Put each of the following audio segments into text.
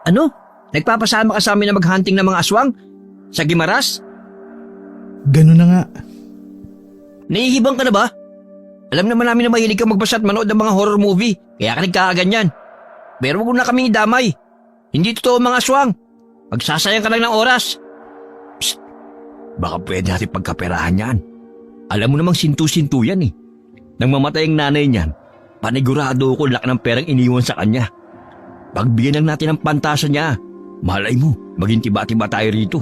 Ano? Nagpapasama ka sa amin na maghunting ng mga aswang? Sa Gimaras? Ganun na nga. Nahihibang ka na ba? Alam naman namin na mahilig ka magbasa at manood ng mga horror movie, kaya ka nagkakaganyan. Pero wag mo na kaming idamay. Hindi totoo mga aswang. Magsasayang ka lang ng oras. Psst! Baka pwede natin pagkaperahan yan. Alam mo namang sintu-sintu yan eh. Nang mamatay ang nanay niyan, panigurado ko laki ng perang iniwan sa kanya. Pagbigyan lang natin ng pantasa niya, malay mo, maging tiba-tiba tayo rito.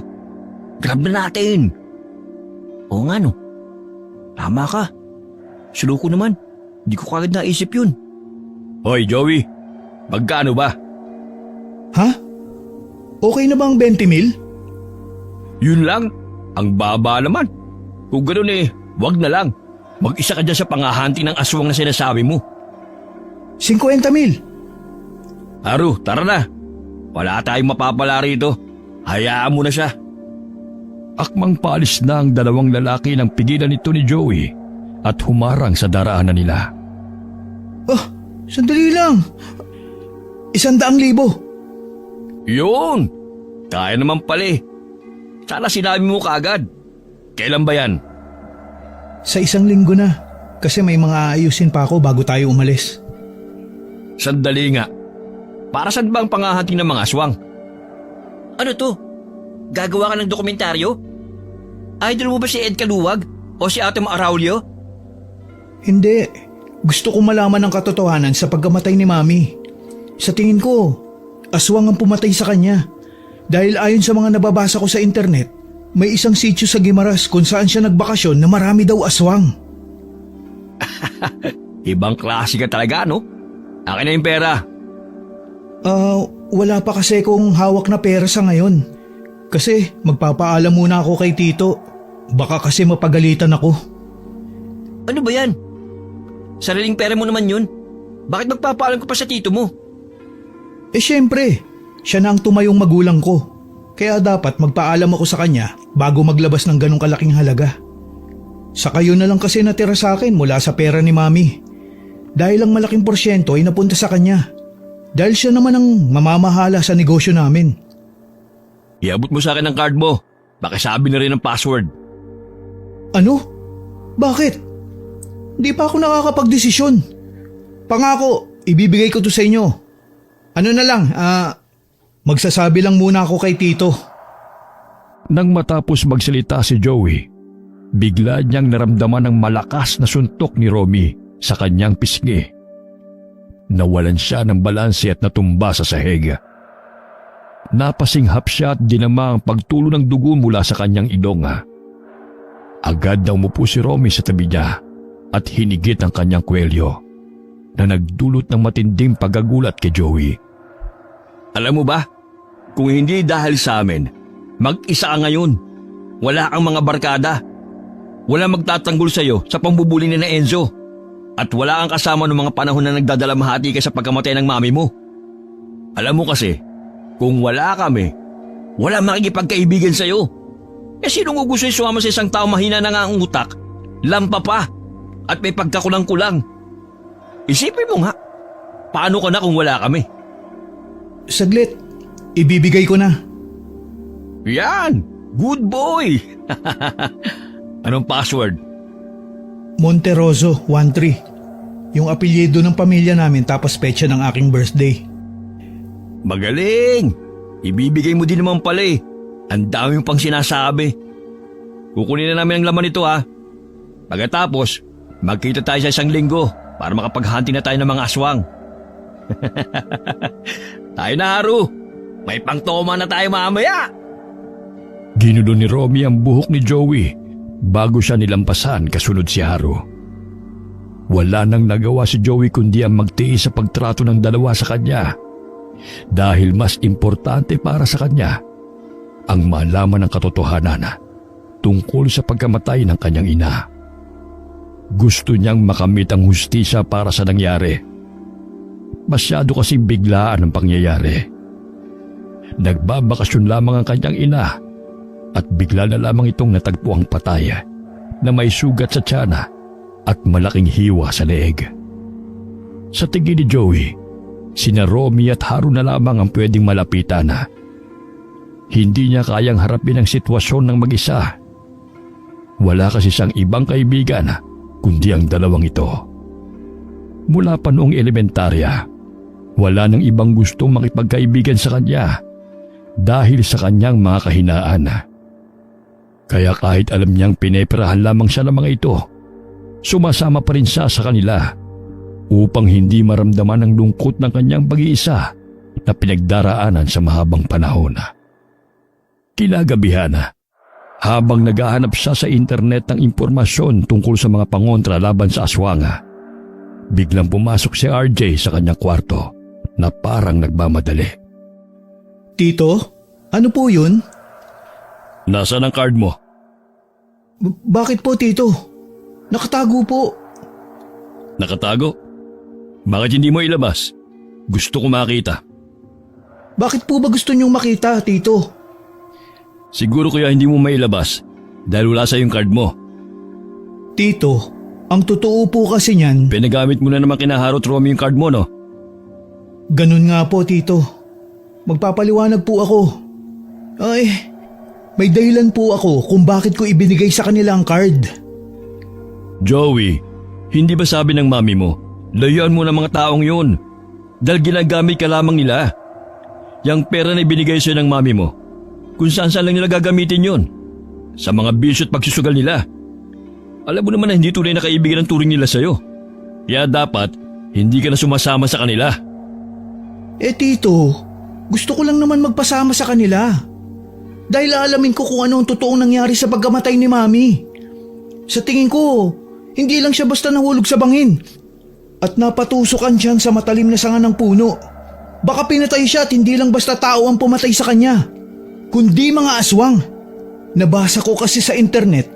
Grab na natin. Oo nga no. Tama ka. Sulo ko naman. Di ko kagad naisip yun. Hoy Joey, magkano ba? Ha? Okay na ba ang 20 mil? Yun lang? Ang baba naman. Kung ganoon eh, wag na lang. Mag-isa ka dyan sa pangahanti ng aswang na sinasabi mo. 50 mil. Haru, tara na. Wala tayong mapapala rito. Hayaan mo na siya. Akmang paalis na ang dalawang lalaki ng pigilan nito ni Joey at humarang sa daraanan nila. Oh, sandali lang. 100,000. Yun! Kaya naman pala eh. Sana sinabi mo kaagad. Kailan ba yan? Sa 1 linggo na. Kasi may mga aayusin pa ako bago tayo umalis. Sandali nga. Para saan ba ang pangahanting ng mga aswang? Ano to? Gagawa ka ng dokumentaryo? Idol mo ba si Ed Kaluwag o si Atom Araulio? Hindi. Gusto ko malaman ang katotohanan sa pagkamatay ni Mami. Sa tingin ko, aswang ang pumatay sa kanya. Dahil ayon sa mga nababasa ko sa internet, may isang sitio sa Gimaras kung saan siya nagbakasyon na marami daw aswang. Ibang klase ka talaga, no? Akin na yung pera. Wala pa kasi kong hawak na pera sa ngayon. Kasi magpapaalam muna ako kay Tito. Baka kasi mapagalitan ako. Ano ba yan? Sariling pera mo naman yun. Bakit magpapaalam ko pa sa tito mo? Eh syempre, siya na ang tumayong magulang ko. Kaya dapat magpaalam ako sa kanya bago maglabas ng ganong kalaking halaga. Saka yun na lang kasi natira sa akin mula sa pera ni Mami. Dahil ang malaking porsyento ay napunta sa kanya. Dahil siya naman ang mamamahala sa negosyo namin. Iabot mo sa akin ang card mo. Pakisabi na rin ang password. Ano? Bakit? Hindi pa ako nakakapagdesisyon. Pangako, ibibigay ko to sa inyo. Ano na lang, magsasabi lang muna ako kay Tito. Nang matapos magsalita si Joey, bigla niyang naramdaman ng malakas na suntok ni Romy sa kanyang pisngi. Nawalan siya ng balanse at natumba sa sahig. Napasinghap siya at dinama ang pagtulo ng dugo mula sa kanyang ilong. Agad na umupo si Romy sa tabi niya at hinigit ang kanyang kwelyo na nagdulot ng matinding pagagulat kay Joey. Alam mo ba, kung hindi dahil sa amin, mag-isa ka ngayon. Wala kang mga barkada. Wala magtatanggol sa iyo sa pambubuli ni na Enzo. At wala kang kasama ng mga panahon na nagdadalamhati ka sa pagkamatay ng mami mo. Alam mo kasi, kung wala kami, wala makikipagkaibigan sa iyo. Eh sinong gusto yung sumama sa isang tao mahina na nga ang utak, lampa pa, at may pagkakulang-kulang? Isipin mo nga, paano ka na kung wala kami? Saglit, ibibigay ko na. Yan! Good boy! Anong password? Monteroso 13. Yung apelyido ng pamilya namin tapos petsa ng aking birthday. Magaling! Ibibigay mo din naman pala eh. Ang dami pang sinasabi. Kukunin na namin ang laman nito ha. Pagkatapos, magkita tayo sa 1 linggo para makapaghanti na tayo ng mga aswang. Tayo na Haru. May pangtoma na tayo mamaya. Ginulo ni Romy ang buhok ni Joey bago siya nilampasan kasunod si Haru. Wala nang nagawa si Joey kundi ang magtiis sa pagtrato ng dalawa sa kanya. Dahil mas importante para sa kanya ang malaman ng katotohanan tungkol sa pagkamatay ng kanyang ina. Gusto niyang makamit ang hustisya para sa nangyari. Masyado kasing biglaan ang pangyayari. Nagbabakasyon lamang ang kanyang ina at bigla na lamang itong natagpo ang patay na may sugat sa tiyana at malaking hiwa sa leeg. Sa tingin ni Joey, Sina Romy at Haru na lamang ang pwedeng malapitan na. Hindi niya kayang harapin ang sitwasyon ng mag-isa. Wala kasi siyang ibang kaibigan kundi ang dalawang ito. Mula pa noong elementarya, wala nang ibang gustong makipagkaibigan sa kanya dahil sa kanyang mga kahinaan. Kaya kahit alam niyang pineperahan lamang siya ng mga ito, sumasama pa rin siya sa kanila upang hindi maramdaman ang lungkot ng kanyang pag-iisa na pinagdaraanan sa mahabang panahon. Kinagabihan, habang naghahanap siya sa internet ng impormasyon tungkol sa mga pangontra laban sa aswang, biglang pumasok si RJ sa kanyang kwarto na parang nagmamadali. Tito, ano po yun? Nasaan ang card mo? Bakit po, Tito? Nakatago po. Nakatago? Bakit hindi mo ilabas? Gusto ko makita. Bakit po ba gusto niyong makita, Tito? Siguro kaya hindi mo mailabas dahil wala sa yung card mo. Tito, ang totoo po kasi niyan… Pinagamit mo na naman kina Haru at Romy yung card mo, no? Ganun nga po, Tito. Magpapaliwanag po ako. Ay, may dahilan po ako kung bakit ko ibinigay sa kanila ang card. Joey, hindi ba sabi ng mami mo, layuan mo ng mga taong yun dahil ginagamit ka lamang nila? Yang pera na ibinigay sa'yo ng mami mo, kung saan-saan lang nila gagamitin yun. Sa mga bisyo at pagsusugal nila. Alam mo naman na hindi tunay na kaibigan ang turing nila sa'yo. Kaya dapat, hindi ka na sumasama sa kanila. Tito, gusto ko lang naman magpasama sa kanila. Dahil aalamin ko kung ano ang totoong nangyari sa pagkamatay ni Mami. Sa tingin ko, hindi lang siya basta nahulog sa bangin. At napatusukan siya sa matalim na sanga ng puno. Baka pinatay siya at hindi lang basta tao ang pumatay sa kanya, kundi mga aswang. Nabasa ko kasi sa internet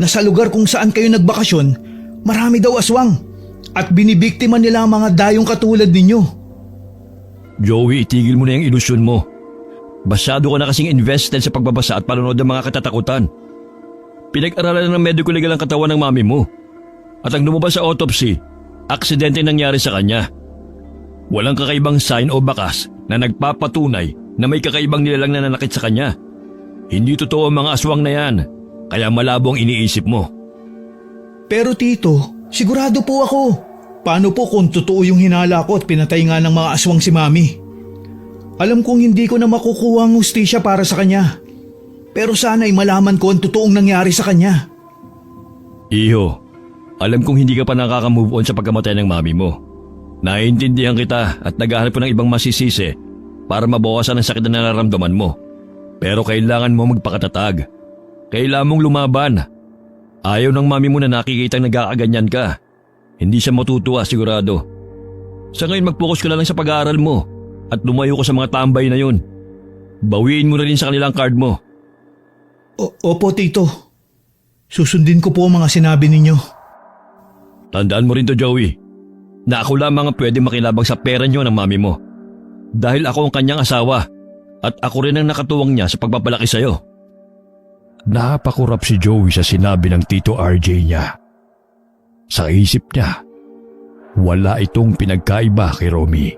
na sa lugar kung saan kayo nagbakasyon, marami daw aswang at binibiktima nila ang mga dayong katulad ninyo. Joey, itigil mo na yung ilusyon mo. Basado ka na kasing invested sa pagbabasa at panonood ng mga katatakutan. Pinag-aralan ng medical legal ang katawan ng mami mo. At ang lumabas sa autopsy, aksidente nangyari sa kanya. Walang kakaibang sign o bakas na nagpapatunay na may kakaibang nilalang na nanakit sa kanya. Hindi totoo ang mga aswang na yan, kaya malabo ang iniisip mo. Pero Tito, sigurado po ako. Paano po kung totoo yung hinala ko at pinatay nga ng mga aswang si Mami? Alam kong hindi ko na makukuha ang hustisya para sa kanya. Pero sana'y malaman ko ang totoong nangyari sa kanya. Iho, alam kong hindi ka pa nakaka-move on sa pagkamatay ng mami mo. Naiintindihan kita at naghahanap ko ng ibang masisisi para mabawasan ang sakit na nararamdaman mo. Pero kailangan mo magpakatatag. Kailangan mong lumaban. Ayaw ng mami mo na nakikitang nagkakaganyan ka. Hindi siya matutuwa sigurado. Sa ngayon mag-focus ka na lang sa pag-aaral mo at lumayo ka sa mga tambay na yun. Bawiin mo na rin sa kanilang card mo. Opo, Tito. Susundin ko po ang mga sinabi ninyo. Tandaan mo rin to, Joey, na ako lamang ang pwede makilabang sa pera niyo ng mami mo. Dahil ako ang kanyang asawa at ako rin ang nakatuwang niya sa pagpapalaki sa'yo. Napakurap si Joey sa sinabi ng Tito RJ niya. Sa isip niya, wala itong pinagkaiba kay Romy.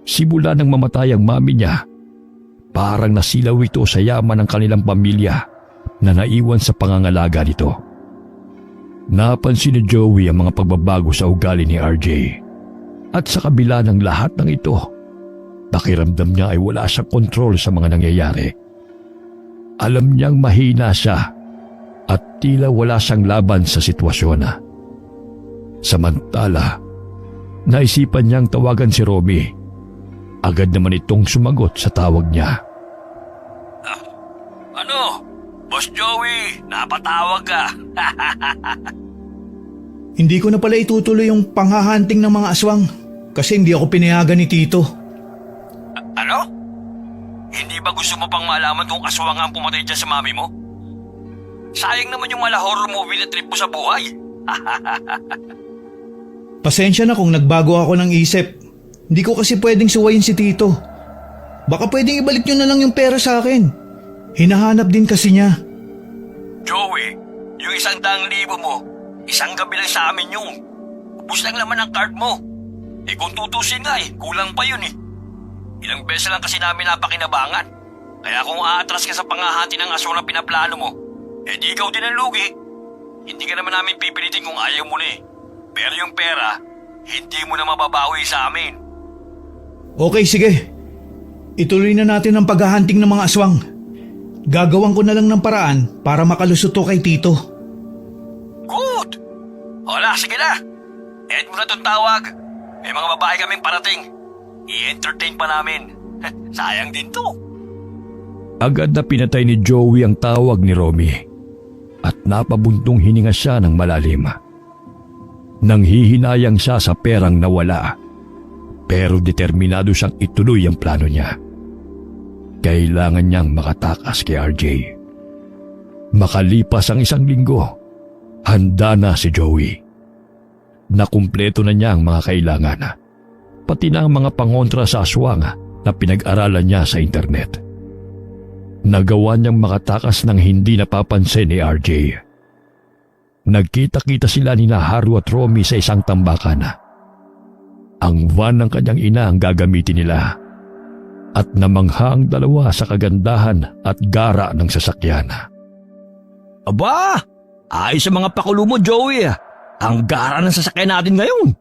Simula nang mamatay ang mami niya, parang nasilaw ito sa yaman ng kanilang pamilya na naiwan sa pangangalaga nito. Napansin ni Joey ang mga pagbabago sa ugali ni RJ. At sa kabila ng lahat ng ito, pakiramdam niya ay wala siyang kontrol sa mga nangyayari. Alam niyang mahina siya at tila wala siyang laban sa sitwasyon. Samantala, naisipan niyang tawagan si Romy. Agad naman itong sumagot sa tawag niya. Ano? Boss Joey, napatawag ka. Hindi ko na pala itutuloy yung panghahunting ng mga aswang kasi hindi ako pinayagan ni Tito. Ano? Hindi ba gusto mo pang malaman kung aswang ang pumatay dyan sa mami mo? Sayang naman yung mala horror movie na trip mo sa buhay. Pasensya na kung nagbago ako ng isip. Hindi ko kasi pwedeng suwayin si Tito. Baka pwedeng ibalik nyo na lang yung pera sa akin. Hinahanap din kasi niya. Joey, yung 100,000 mo, isang gabi lang sa amin yung. Ubus lang naman ang card mo. Kung tutusin nga kulang pa yun Ilang beses lang kasi namin napakinabangan. Kaya kung aatras ka sa panghahati ng aswang na pinaplano mo, di ikaw din ang lugi. Hindi ka naman namin pipilitin kung ayaw mo na Pero yung pera, hindi mo na mababawi sa amin. Okay, sige. Ituloy na natin ang paghahunting ng mga aswang. Gagawan ko na lang ng paraan para makalusot to kay Tito. Good! Wala, sige na. End mo na itong tawag. May mga babae kaming parating. I-entertain pa namin. Sayang din to. Agad na pinatay ni Joey ang tawag ni Romy at napabuntong hininga siya ng malalim. Nanghihinayang siya sa perang nawala, pero determinado siyang ituloy ang plano niya. Kailangan niyang makatakas kay RJ. Makalipas ang 1 linggo, handa na si Joey. Nakumpleto na niya ang mga kailangan, pati na ang mga pangontra sa aswang na pinag-aralan niya sa internet. Nagawa niyang makatakas ng hindi napapansin ni RJ. Nagkita-kita sila ni Haru at Romy sa isang tambakan. Ang van ng kanyang ina ang gagamitin nila at namangha ang dalawa sa kagandahan at gara ng sasakyan. Aba! Ayos sa mga pakulo mo, Joey. Ang gara ng sasakyan natin ngayon.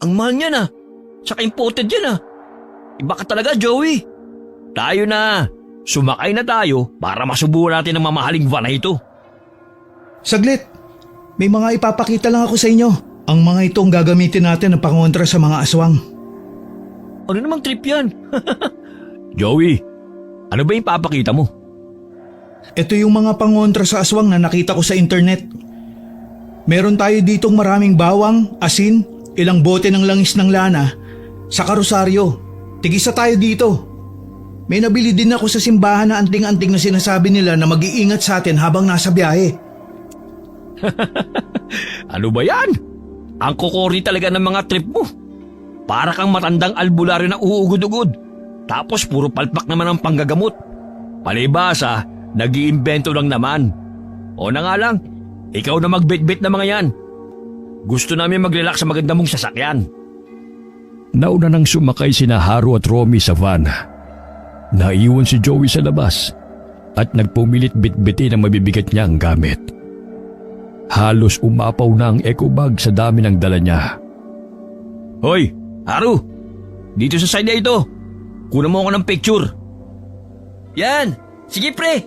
Ang mahal niyan Saka imported yan Iba ka talaga, Joey. Tayo na. Sumakay na tayo para masubukan natin ang mamahaling van na ito. Saglit. May mga ipapakita lang ako sa inyo. Ang mga itong gagamitin natin na pangontra sa mga aswang. Ano namang trip yan? Joey, ano ba yung papakita mo? Ito yung mga pangontra sa aswang na nakita ko sa internet. Meron tayo ditong maraming bawang, asin, ilang bote ng langis ng lana, sa karosaryo. Tigisa tayo dito. May nabili din ako sa simbahan na anting-anting na sinasabi nila na mag-iingat sa atin habang nasa biyahe. Ano ba yan? Ang kukori talaga ng mga trip mo. Para kang matandang albularyo na uugod-ugod. Tapos puro palpak naman ang panggagamot. Palibasa, nag-iimbento lang naman. O na nga lang, ikaw na magbit-bit na mga yan. Gusto namin mag-relax sa maganda mong sasakyan. Nauna nang sumakay sina Haru at Romy sa van. Naiwan si Joey sa labas at nagpumilit bitbitin ang mabibigat niyang gamit. Halos umapaw na ang eco bag sa dami ng dala niya. Hoy, Haru! Dito sa side na ito. Kunan mo ako ng picture. Yan! Sige pre!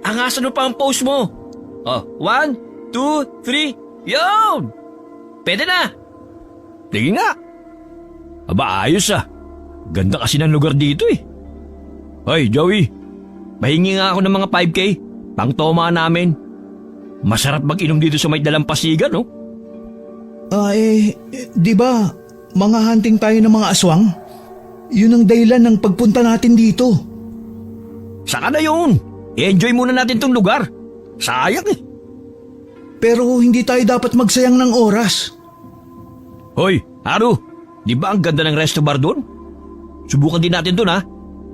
Angasan mo pa ang pose mo. 1, 2, 3, yun! Pwede na! Sige nga! Aba ayos Ganda kasi ng lugar dito Hoy Joey, mahingi nga ako ng mga 5K, pang toma namin. Masarap mag-inom dito sa may dalampasigan Di ba mga hunting tayo ng mga aswang? Yun ang dahilan ng pagpunta natin dito. Saka na yun. I-enjoy muna natin tong lugar. Sayang Pero hindi tayo dapat magsayang ng oras. Hoy, Haru, di ba ang ganda ng resto bar doon? Subukan din natin doon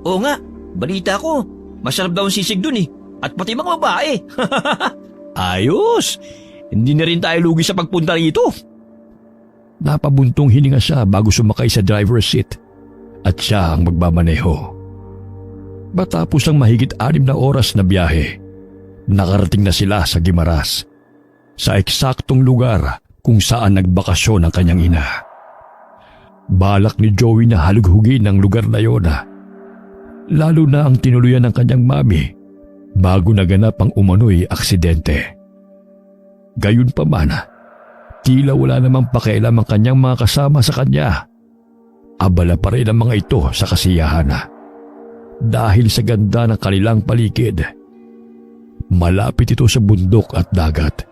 Oo nga, balita ko. Masarap daw ang sisig doon At pati mga babae. Ayos! Hindi na rin tayo lugi sa pagpunta rito. Napabuntong hininga siya bago sumakay sa driver's seat at siya ang magbamaneho. Matapos ang mahigit 6 na oras na biyahe, nakarating na sila sa Guimaras, sa eksaktong lugar kung saan nagbakasyon ang kanyang ina. Balak ni Joey na halughugin ang lugar na yon, lalo na ang tinuluyan ng kanyang mami bago naganap ang umano'y aksidente. Gayunpaman, tila wala namang pakialam ang kanyang mga kasama sa kanya. Abala pa rin ang mga ito sa kasiyahan dahil sa ganda ng kanilang paligid. Malapit ito sa bundok at dagat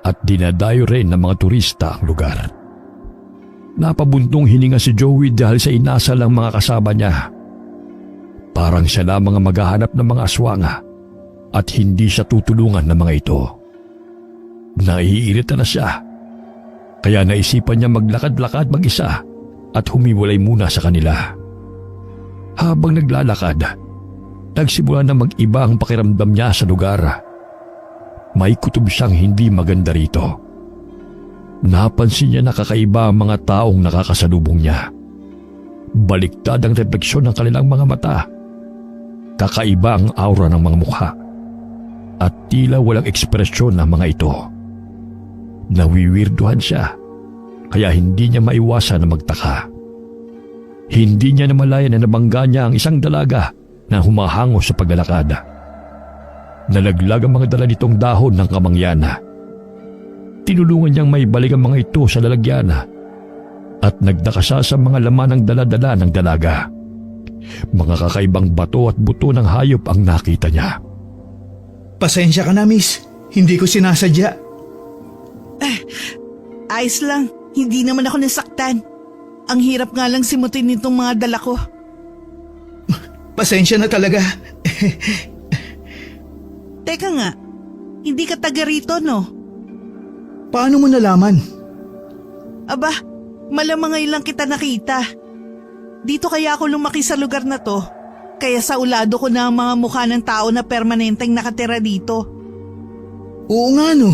at dinadayo rin ng mga turista ang lugar. Napabuntong hininga si Joey dahil sa inasal ng mga kasama niya. Parang siya lamang ang maghahanap ng mga aswang at hindi siya tutulungan ng mga ito. Naiirita na siya, kaya naisipan niya maglakad-lakad mag-isa at humiwalay muna sa kanila. Habang naglalakad, nagsimula na mag-iba ang pakiramdam niya sa lugar. May kutob siyang hindi maganda rito. napansin niya na kakaiba ang mga taong nakakasalubong niya. Baliktad ang refleksyon ng kanilang mga mata. Kakaiba ang aura ng mga mukha. At tila walang ekspresyon ng mga ito. Nawiwirduhan siya, kaya hindi niya maiwasan na magtaka. Hindi niya namalayan na nabangga niya ang isang dalaga na humahango sa paglalakad. Nalaglag ang mga dala nitong dahon ng kamangyana. Tinulungan niyang maibalik ang mga ito sa lalagyan at nagdakasa sa mga laman ng dala-dala ng dalaga. Mga kakaibang bato at buto ng hayop ang nakita niya. Pasensya ka na, miss. Hindi ko sinasadya. Ayos lang, hindi naman ako nasaktan. Ang hirap nga lang simutin nitong mga dala ko. Pasensya na talaga. Teka nga, hindi ka taga rito, no? Paano mo nalaman? Aba, malamang ngayon lang kita nakita. Dito kaya ako lumaki sa lugar na to. Kaya sa ulado ko na ang mga mukha ng tao na permanenteng nakatira dito. Oo nga no.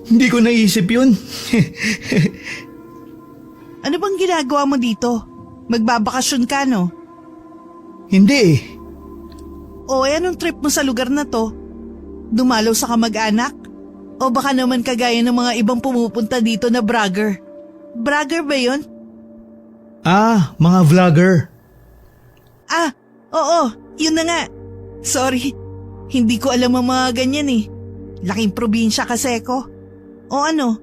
Hindi ko naisip yun. Ano bang ginagawa mo dito? Magbabakasyon ka, no? Hindi eh. O anong trip mo sa lugar na to? Dumalaw sa kamag-anak? O baka naman kagaya ng mga ibang pumupunta dito na bragger? Bragger ba yun? Mga vlogger. Oo, yun na nga. Sorry, hindi ko alam ang mga ganyan eh. Laking probinsya kasi ko. O ano?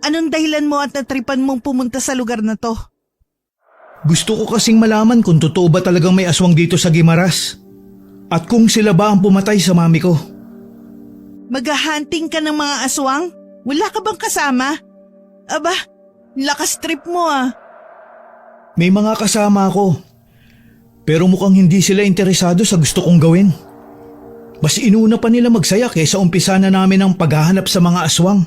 Anong dahilan mo at natripan mong pumunta sa lugar na to? Gusto ko kasing malaman kung totoo ba talagang may aswang dito sa Guimaras. At kung sila ba ang pumatay sa mami ko. Maghahunting ka ng mga aswang? Wala ka bang kasama? Aba, lakas trip mo ah. May mga kasama ako. Pero mukhang hindi sila interesado sa gusto kong gawin. Mas inuna pa nila magsaya kaysa umpisa na namin ang paghahanap sa mga aswang.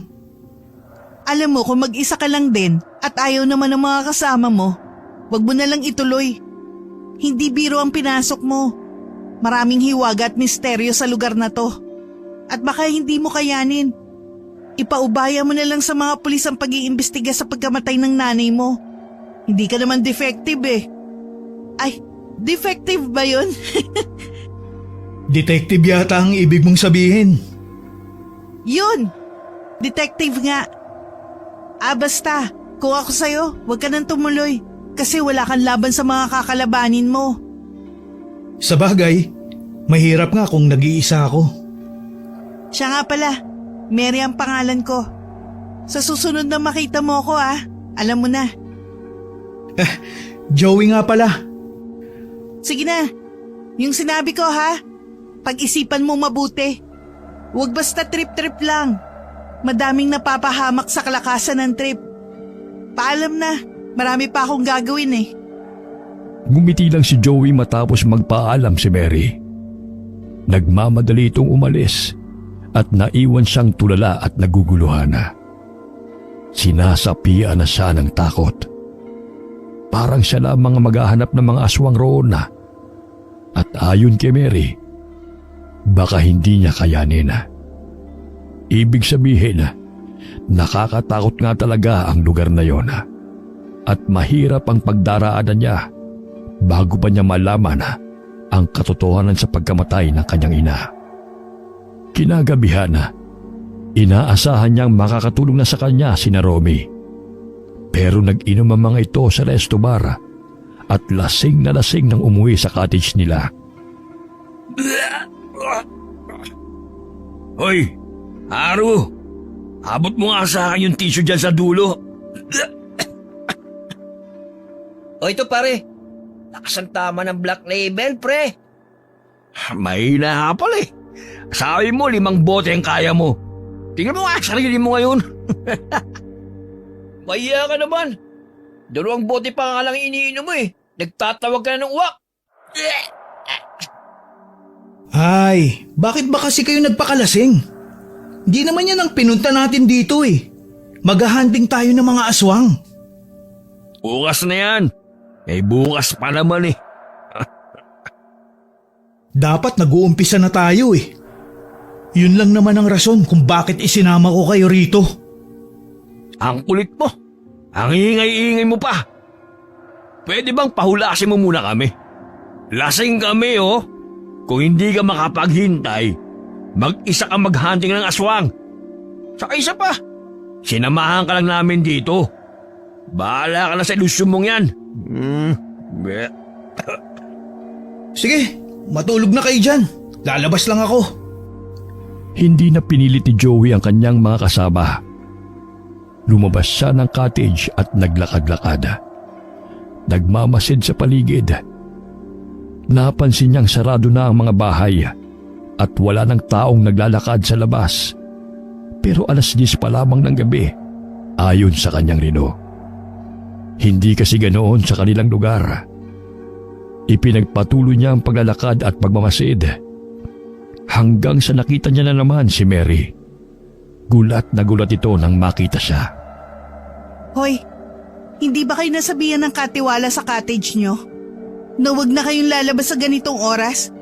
Alam mo kung mag-isa ka lang din at ayaw naman ng mga kasama mo, wag mo na lang ituloy. Hindi biro ang pinasok mo. Maraming hiwaga at misteryo sa lugar na to. At baka hindi mo kayanin. Ipaubaya mo na lang sa mga pulis ang pag-iimbestiga sa pagkamatay ng nanay mo. Hindi ka naman defective eh. Ay, defective ba yun? Detective yata ang ibig mong sabihin. Yun! Detective nga. Basta, kung ako sa'yo, huwag ka nang tumuloy kasi wala kang laban sa mga kakalabanin mo. Sa bagay, mahirap nga kung nag-iisa ako. Siya nga pala, Mary ang pangalan ko. Sa susunod na makita mo ako alam mo na. Joey nga pala. Sige na, yung sinabi ko pag-isipan mo mabuti. Huwag basta trip-trip lang. Madaming napapahamak sa kalakasan ng trip. Paalam na, marami pa akong gagawin eh. Ngumiti lang si Joey matapos magpaalam si Mary. Nagmamadali itong umalis at naiwan siyang tulala at naguguluhan. Sinasapian na siya ng takot. Parang siya lamang ang maghahanap ng mga aswang roon na. At ayon kay Mary, baka hindi niya kayanin. Ibig sabihin, nakakatakot nga talaga ang lugar na yon at mahirap ang pagdaraanan niya bago pa niya malaman ang katotohanan sa pagkamatay ng kanyang ina. Kinagabihan, inaasahan niyang makakatulong na sa kanya sina Romy. Pero nag-inom ang mga ito sa resto bar at lasing na lasing nang umuwi sa cottage nila. Hoy, Haru! Abot mo nga sa akin yung tissue dyan sa dulo. O ito pare, lakas ang tama ng Black Label, pre. Mahina ka pala eh. Sabi mo 5 bote ang kaya mo. Tingnan mo nga sarili mo ngayon. Mahiya ka naman. 2 bote pa nga lang iniinom mo eh. Nagtatawag ka na ng uwak. Ay, bakit ba kasi kayo nagpakalasing? Di naman yan ang pinunta natin dito eh. Maghahunting tayo ng mga aswang. Bukas na yan. Bukas pa naman eh. Dapat nag-uumpisa na tayo eh. Yun lang naman ang rason kung bakit isinama ko kayo rito. Ang kulit mo. Ang ingay-ingay mo pa. Pwede bang pahulasin mo muna kami? Lasing kami, oh. Kung hindi ka makapaghintay, mag-isa ka maghunting ng aswang. Saka isa pa, sinamahan ka lang namin dito. Bahala ka na sa ilusyon mong yan. Be. Sige, matulog na kayo dyan. Lalabas lang ako. Hindi na pinilit ni Joey ang kanyang mga kasama. Lumabas siya ng cottage at naglakad-lakad. Nagmamasid sa paligid. Napansin niyang sarado na ang mga bahay at wala ng taong naglalakad sa labas. Pero 10:00 pa lamang ng gabi, ayon sa kanyang rino. Hindi kasi ganoon sa kanilang lugar. Ipinagpatuloy niya ang paglalakad at pagmamasid hanggang sa nakita niya na naman si Mary. Gulat na gulat ito nang makita siya. Hoy, hindi ba kayo nasabihan ng katiwala sa cottage nyo? Na wag na kayong lalabas sa ganitong oras?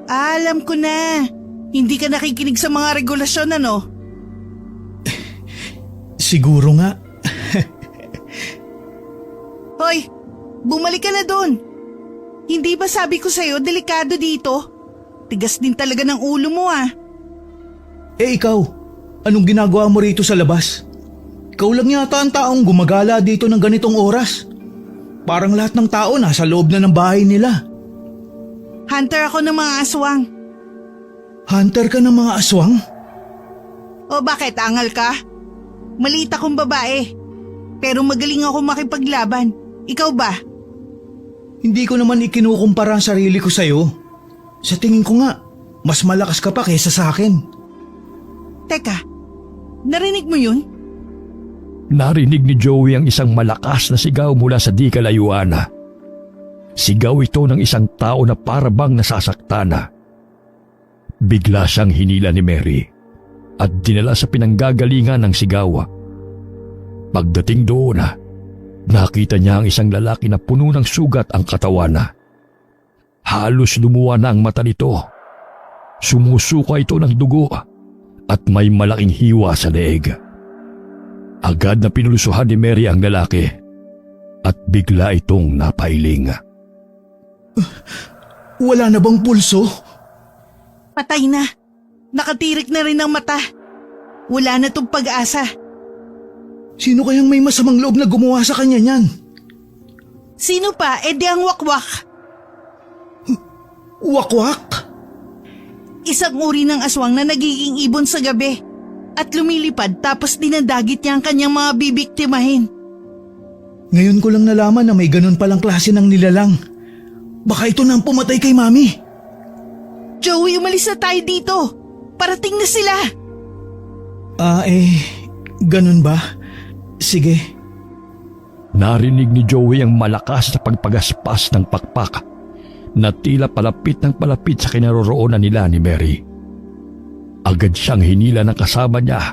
Alam ko na. Hindi ka nakikinig sa mga regulasyon, ano? Siguro nga. Hoy, bumalik ka na doon. Hindi ba sabi ko sa'yo, delikado dito? Tigas din talaga ng ulo mo, ah. Eh ikaw, anong ginagawa mo rito sa labas? Ikaw lang yata ang taong gumagala dito ng ganitong oras. Parang lahat ng tao nasa loob na ng bahay nila. Hunter ako ng mga aswang. Hunter ka ng mga aswang? O bakit, angal ka? Maliit akong babae. Pero magaling ako makipaglaban. Ikaw ba? Hindi ko naman ikinukumpara ang sarili ko sa'yo. Sa tingin ko nga, mas malakas ka pa kaysa sa akin. Teka, narinig mo yun? Narinig ni Joey ang isang malakas na sigaw mula sa di kalayuan. Sigaw ito ng isang tao na parabang nasasaktan. Bigla siyang hinila ni Mary at dinala sa pinanggagalingan ng sigaw. Pagdating doon, nakita niya ang isang lalaki na puno ng sugat ang katawan. Halos lumuwa na ang mata nito. Sumusuka ito ng dugo at may malaking hiwa sa leeg. Agad na pinulusuhan ni Mary ang lalaki at bigla itong napailing. Wala na bang pulso? Patay na. Nakatirik na rin ang mata. Wala na tong pag-asa. Sino kayang may masamang loob na gumawa sa kanya niyan? Sino pa? E di ang wakwak. Wakwak? Isang uri ng aswang na nagiging ibon sa gabi at lumilipad tapos dinadagit niya ang kanyang mga bibiktimahin. Ngayon ko lang nalaman na may ganun palang klase ng nilalang. Baka ito na ang pumatay kay Mami. Joey, umalis na tayo dito. Parating na sila. Ganun ba? Sige. Narinig ni Joey ang malakas na pagpagaspas ng pakpak na tila palapit ng palapit sa kinaroroonan nila ni Mary. Agad siyang hinila ng kasama niya.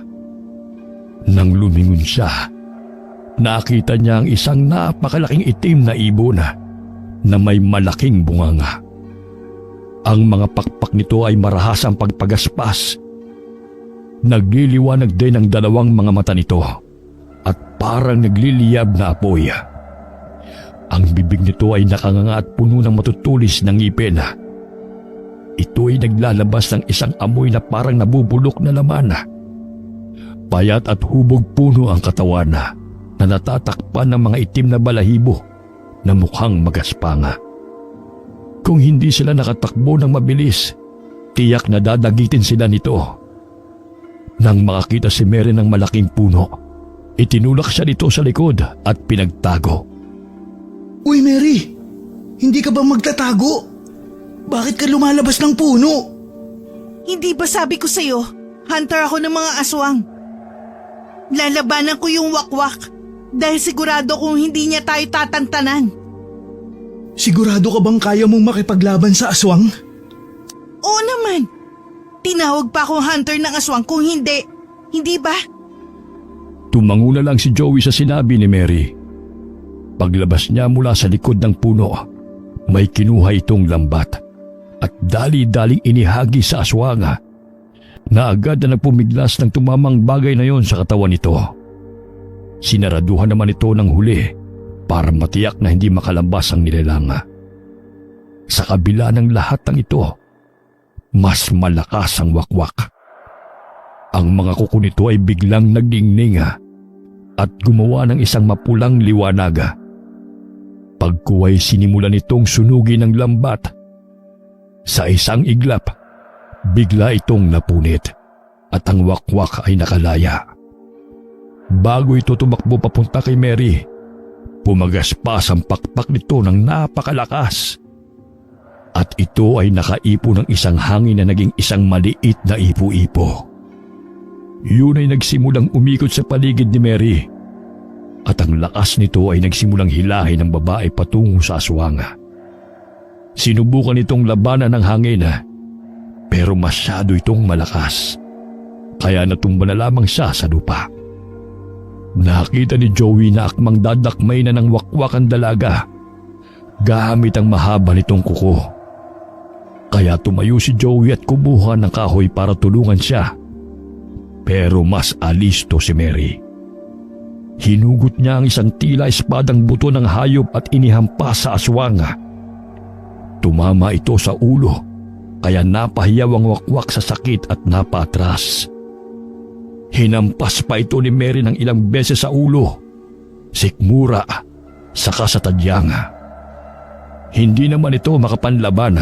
Nang lumingon siya, nakita niya ang isang napakalaking itim na ibon na may malaking bunganga. Ang mga pakpak nito ay marahasang pagpagaspas. Nagliliwanag din ang dalawang mga mata nito at parang nagliliyab na apoy. Ang bibig nito ay nakanganga at puno ng matutulis ng ngipin. Ito ay naglalabas ng isang amoy na parang nabubulok na laman. Payat at hubog puno ang katawan na natatakpan ng mga itim na balahibo na mukhang magaspanga. Kung hindi sila nakatakbo ng mabilis, tiyak na dadagitin sila nito. Nang makakita si Mary ng malaking puno, itinulak siya nito sa likod at pinagtago. Uy Mary, hindi ka ba magtatago? Bakit ka lumalabas ng puno? Hindi ba sabi ko sa'yo, hunter ako ng mga aswang. Lalabanan ko yung wakwak dahil sigurado kung hindi niya tayo tatantanan. Sigurado ka bang kaya mong makipaglaban sa aswang? Oo naman. Tinawag pa akong hunter ng aswang kung hindi. Hindi ba? Tumango na lang si Joey sa sinabi ni Mary. Paglabas niya mula sa likod ng puno, may kinuha itong lambat at dali-daling inihagi sa aswang na agad na nagpumiglas ng tumamang bagay na yon sa katawan nito. Sinaraduhan naman ito ng huli para matiyak na hindi makalabas ang nilalang. Sa kabila ng lahat ng ito, mas malakas ang wakwak. Ang mga kuko nito ay biglang nagdingning at gumawa ng isang mapulang liwanag. Pagkuway sinimulan nitong sunugin ng lambat. Sa isang iglap, bigla itong napunit at ang wakwak ay nakalaya. Bago ito tumakbo papunta kay Mary, pumagaspas ang pakpak nito ng napakalakas. At ito ay nakaipo ng isang hangin na naging isang maliit na ipo-ipo. Yun ay nagsimulang umikot sa paligid ni Mary. At ang lakas nito ay nagsimulang hilahin ng babae patungo sa aswang. Sinubukan itong labanan ng hangin, pero masyado itong malakas. Kaya natumba na lamang siya sa lupa. Nakita ni Joey na akmang dadakmay na ng wakwak ang dalaga gamit ang mahaba nitong kuko. Kaya tumayo si Joey at kumuha ng kahoy para tulungan siya. Pero mas alisto si Mary. Hinugot niya ang isang tila espadang buto ng hayop at inihampas sa aswang. Tumama ito sa ulo, kaya napahiyaw ang wakwak sa sakit at napatras. Hinampas pa ito ni Mary ng ilang beses sa ulo, sikmura, saka sa tadyang. Hindi naman ito makapanlaban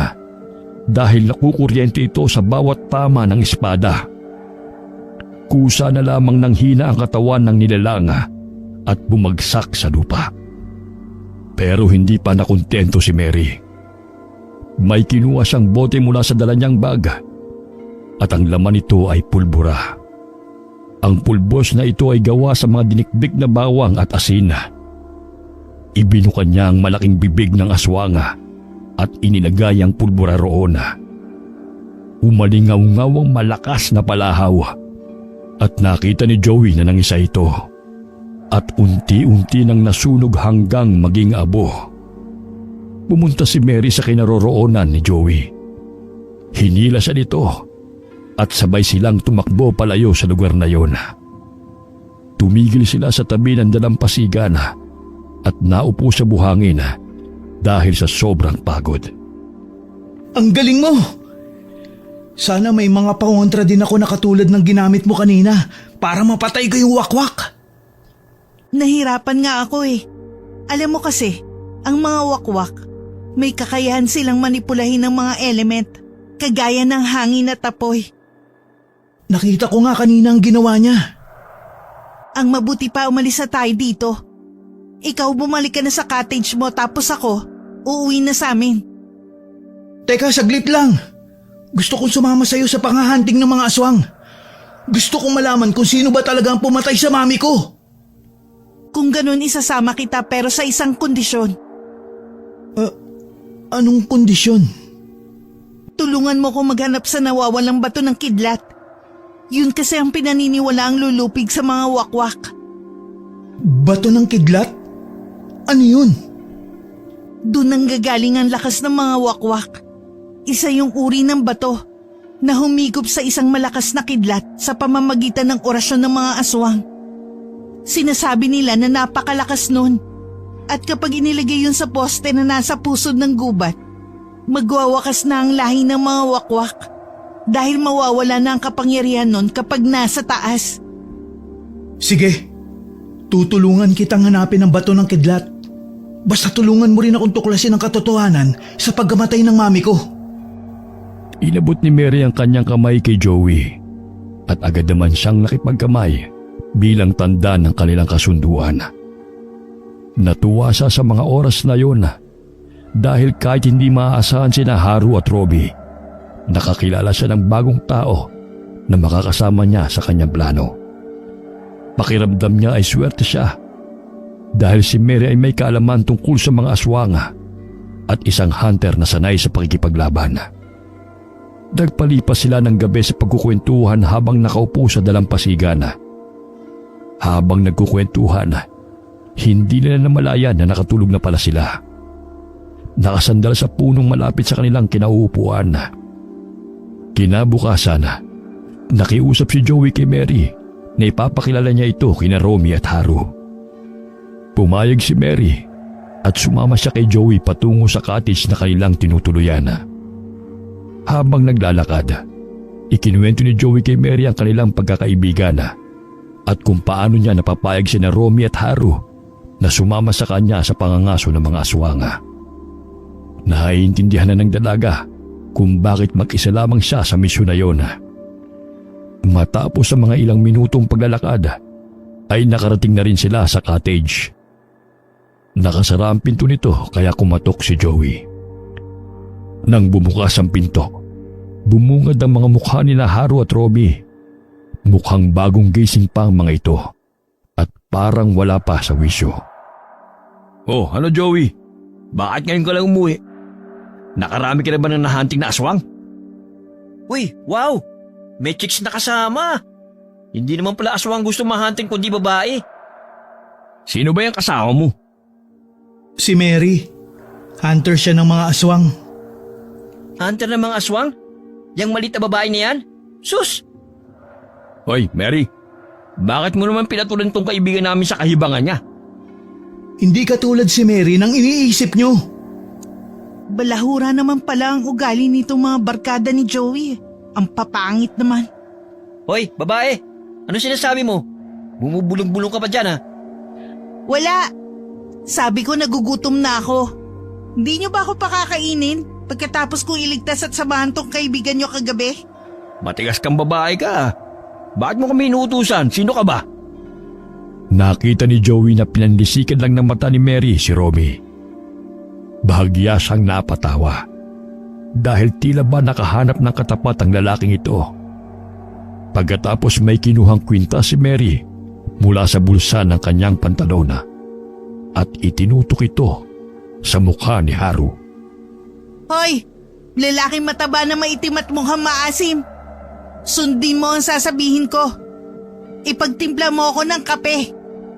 dahil nakukuryente ito sa bawat tama ng espada. Kusa na lamang nang hina ang katawan ng nilalang at bumagsak sa lupa. Pero hindi pa nakontento si Mary. May kinuha siyang bote mula sa dala niyang bag at ang laman nito ay pulbura. Ang pulbos na ito ay gawa sa mga dinikdik na bawang at asin. Ibinukan niya ang malaking bibig ng aswang at inilagay ang pulbura roon. Umalingaw-ngaw ang malakas na palahaw at nakita ni Joey na nangisa ito at unti-unti nang nasunog hanggang maging abo. Pumunta si Mary sa kinaroroonan ni Joey. Hinila siya nito at sabay silang tumakbo palayo sa lugar na yon. Tumigil sila sa tabi ng dalampasigan at naupo sa buhangin dahil sa sobrang pagod. Ang galing mo! Sana may mga pangontra din ako na katulad ng ginamit mo kanina para mapatay ko yung wakwak. Nahirapan nga ako eh. Alam mo kasi, ang mga wakwak, may kakayahan silang manipulahin ng mga element, kagaya ng hangin at apoy. Nakita ko nga kanina ang ginawa niya. Ang mabuti pa umalis na tayo dito. Ikaw bumalik ka na sa cottage mo tapos ako, uuwi na sa amin. Teka, saglit lang. Gusto kong sumama sa'yo sa panghahunting ng mga aswang. Gusto kong malaman kung sino ba talaga ang pumatay sa mami ko. Kung ganun isasama kita pero sa isang kondisyon. Anong kondisyon? Tulungan mo ko maghanap sa nawawalang bato ng kidlat. Yun kasi ang pinaniniwalaang lulupig sa mga wakwak. Bato ng kidlat? Ano yun? Doon ang gagaling ang lakas ng mga wakwak. Isa yung uri ng bato na humigop sa isang malakas na kidlat sa pamamagitan ng orasyon ng mga aswang. Sinasabi nila na napakalakas nun at kapag inilagay yun sa poste na nasa pusod ng gubat, magwawakas na ang lahi ng mga wakwak dahil mawawala na ang kapangyarihan nun kapag nasa taas. Sige, tutulungan kitang hanapin ang bato ng kidlat. Basta tulungan mo rin akong tuklasin ang katotohanan sa pagkamatay ng mami ko. Inabot ni Mary ang kanyang kamay kay Joey at agad naman siyang nakipagkamay bilang tanda ng kanilang kasunduan. Natuwa siya sa mga oras na yon dahil kahit hindi maaasahan sina Haru at Robbie, nakakilala siya ng bagong tao na makakasama niya sa kanyang plano. Pakiramdam niya ay swerte siya dahil si Mary ay may kaalaman tungkol sa mga aswang at isang hunter na sanay sa pakikipaglaban. Nagpalipas sila ng gabi sa pagkukwentuhan habang nakaupo sa dalampasigan. Habang nagkukwentuhan, hindi nila namalayan na nakatulog na pala sila. Nakasandal sa punong malapit sa kanilang kinauupuan. Kinabukasan, nakiusap si Joey kay Mary na ipapakilala niya ito kina Romy at Haru. Pumayag si Mary at sumama siya kay Joey patungo sa cottage na kanilang tinutuluyan. Habang naglalakad, ikinuwento ni Joey kay Mary ang kanilang pagkakaibigan at kung paano niya napapayag sina Romy at Haru na sumama sa kanya sa pangangaso ng mga aswang. Naiintindihan na ng dalaga kung bakit mag-isa lamang siya sa misyon na yon. Matapos ang mga ilang minutong paglalakad, ay nakarating na rin sila sa cottage. Nakasara ang pinto nito kaya kumatok si Joey. Nang bumukas ang pinto, bumungad ang mga mukha nila Haru at Romy. Mukhang bagong gising pa ang mga ito at parang wala pa sa wisyo. Oh, ano Joey? Bakit ngayon ka lang umuwi? Nakarami ka na ba ng nahunting na aswang? Uy, wow! May chicks na kasama! Hindi naman pala aswang gusto mahunting kundi babae. Sino ba yung kasama mo? Si Mary. Hunter siya ng mga aswang. Hunter ng mga aswang? Yang malit na babae na yan? Sus! Hoy, Mary. Bakit mo naman pinatulan tong kaibigan namin sa kahibangan niya? Hindi katulad si Mary nang iniisip nyo. Balahura naman pala ang ugali nitong mga barkada ni Joey. Ang papangit naman. Hoy, babae! Ano sinasabi mo? Bumubulong-bulong ka pa dyan ha? Wala. Sabi ko nagugutom na ako. Hindi niyo ba ako pakakainin pagkatapos kong iligtas at samahan tong kaibigan niyo kagabi? Matigas kang babae ka ha? Bakit mo kami inuutusan? Sino ka ba? Nakita ni Joey na pinanlisikan lang ng mata ni Mary si Romy. Bahagya siyang napatawa dahil tila ba nakahanap ng katapat ang lalaking ito. Pagkatapos may kinuhang kwintas si Mary mula sa bulsa ng kanyang pantalona at itinutok ito sa mukha ni Haru. Hoy, lalaking mataba na maitim at mukhang maasim. Sundin mo ang sasabihin ko. Ipagtimpla mo ako ng kape.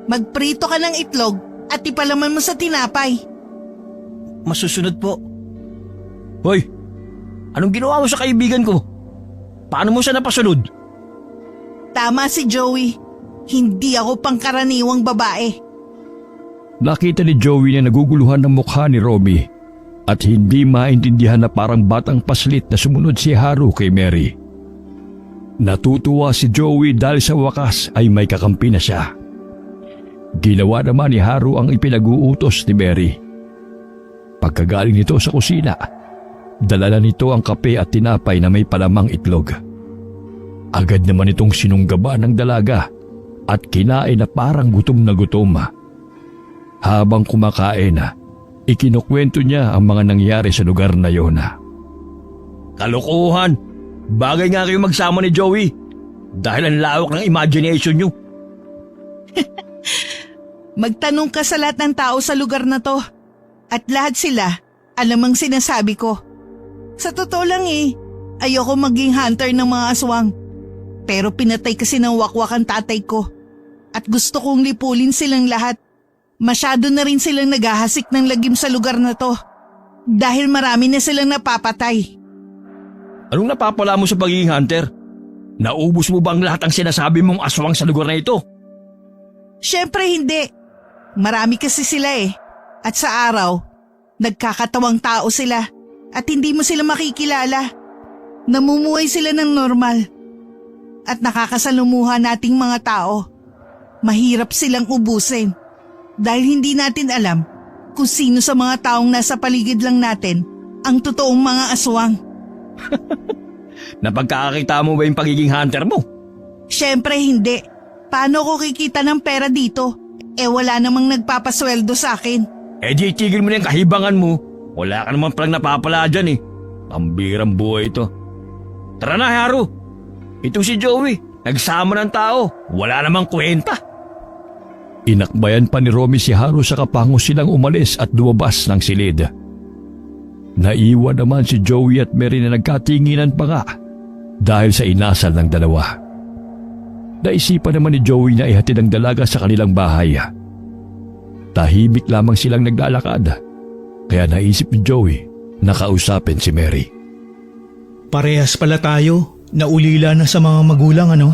Magprito ka ng itlog at ipalaman mo sa tinapay. Masusunod po. Hoy, anong ginawa mo sa kaibigan ko? Paano mo siya napasunod? Tama si Joey. Hindi ako pangkaraniwang babae. Nakita ni Joey na naguguluhan ng mukha ni Romy at hindi maintindihan na parang batang paslit na sumunod si Haru kay Mary. Natutuwa si Joey dahil sa wakas ay may kakampi na siya. Ginawa naman ni Haru ang ipinag-uutos ni Mary. Pagkagaling nito sa kusina, dala na nito ang kape at tinapay na may palamang itlog. Agad naman itong sinunggaba ng dalaga at kinain na parang gutom na gutom. Habang kumakain, ikinukwento niya ang mga nangyari sa lugar na yon. Kalokohan! Bagay nga kayo magsama ni Joey dahil ang lawak ng imagination nyo. Magtanong ka sa lahat ng tao sa lugar na to. At lahat sila, alam ang sinasabi ko. Sa totoo lang ayoko maging hunter ng mga aswang. Pero pinatay kasi ng wakwak ang tatay ko. At gusto kong lipulin silang lahat. Masyado na rin silang naghahasik ng lagim sa lugar na to. Dahil marami na silang napapatay. Anong napapala mo sa pagiging hunter? Naubos mo ba ang lahat ng sinasabi mong aswang sa lugar na ito? Siyempre hindi. Marami kasi sila At sa araw, nagkakatawang tao sila at hindi mo sila makikilala. Namumuhay sila ng normal. At nakakasalumuha nating mga tao. Mahirap silang ubusin dahil hindi natin alam kung sino sa mga taong nasa paligid lang natin ang totoong mga aswang. Napagkakakita mo ba yung pagiging hunter mo? Siyempre hindi. Paano ko kikita ng pera dito? Wala namang nagpapasweldo sa akin. Di tigil mo na yung kahibangan mo. Wala ka naman palang napapala dyan Pambirang buhay ito. Tara na, Haru. Ito si Joey. Nagsama ng tao. Wala namang kwenta. Inakbayan pa ni Romy si Haru sa kapango silang umalis at lumabas ng silid. Naiwan naman si Joey at Mary na nagkatinginan pa nga dahil sa inasal ng dalawa. Naisipan naman ni Joey na ihatid ang dalaga sa kanilang bahay. Tahimik lamang silang naglalakad kaya naisip ni Joey na kausapin si Mary. Parehas pala tayo. Naulila na sa mga magulang, ano?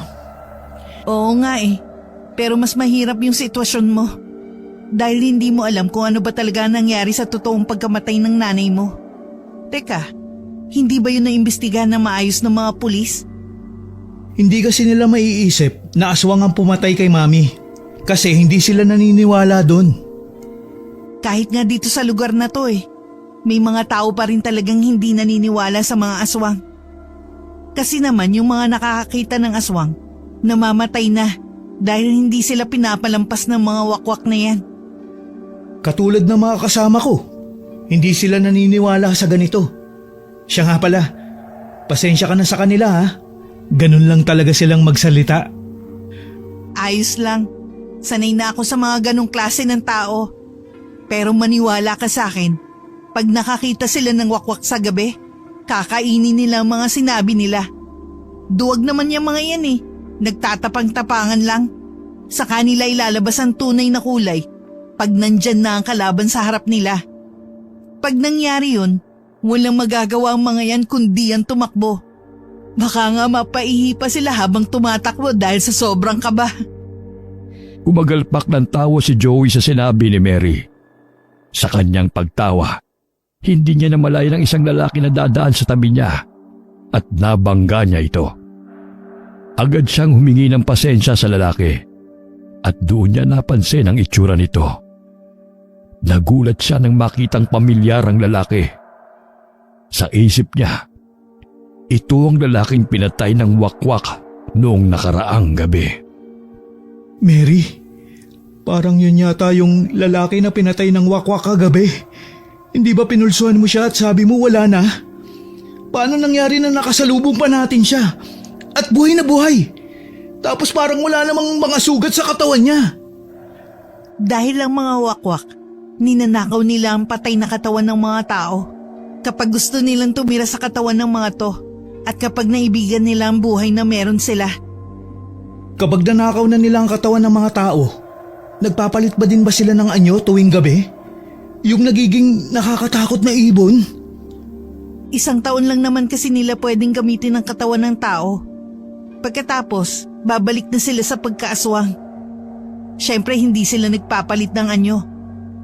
Oo nga pero mas mahirap yung sitwasyon mo. Dahil hindi mo alam kung ano ba talaga ang nangyari sa totoong pagkamatay ng nanay mo. Teka, hindi ba yun naimbestigahan na maayos ng mga pulis? Hindi kasi nila maiisip na aswang ang pumatay kay Mami. Kasi hindi sila naniniwala doon. Kahit nga dito sa lugar na to may mga tao pa rin talagang hindi naniniwala sa mga aswang. Kasi naman yung mga nakakakita ng aswang, namamatay na dahil hindi sila pinapalampas ng mga wakwak na yan. Katulad ng mga kasama ko, hindi sila naniniwala sa ganito. Siya nga pala, pasensya ka na sa kanila ha. Ganun lang talaga silang magsalita. Ayos lang. Sanay na ako sa mga ganong klase ng tao. Pero maniwala ka sa akin, pag nakakita sila ng wakwak sa gabi, kakainin nila ang mga sinabi nila. Duwag naman yung mga yan nagtatapang-tapangan lang. Sa kanila ilalabas ang tunay na kulay pag nandyan na ang kalaban sa harap nila. Pag nangyari yun, walang magagawa ang mga yan kundi ang tumakbo. Baka nga mapaihi pa sila habang tumatakbo dahil sa sobrang kaba. Kumagalpak ng tawa si Joey sa sinabi ni Mary. Sa kanyang pagtawa, hindi niya namalayan ang isang lalaki na dadaan sa tabi niya at nabangga niya ito. Agad siyang humingi ng pasensya sa lalaki at doon niya napansin ang itsura nito. Nagulat siya nang makitang pamilyar ang lalaki. Sa isip niya, ito ang lalaking pinatay ng wakwak noong nakaraang gabi. Mary, parang yun yata yung lalaki na pinatay ng wakwak kagabi. Hindi ba pinulsuhan mo siya at sabi mo wala na? Paano nangyari na nakasalubong pa natin siya? At buhay na buhay. Tapos parang wala namang mga sugat sa katawan niya. Dahil ang mga wakwak, ninanakaw nila ang patay na katawan ng mga tao. Kapag gusto nilang tumira sa katawan ng mga to, at kapag naibigan nila ang buhay na meron sila. Kapag nanakaw na nila ang katawan ng mga tao, nagpapalit ba din ba sila ng anyo tuwing gabi? Yung nagiging nakakatakot na ibon? 1 taon lang naman kasi nila pwedeng gamitin ang katawan ng tao. Pagkatapos, babalik na sila sa pagkaaswang. Siyempre hindi sila nagpapalit ng anyo.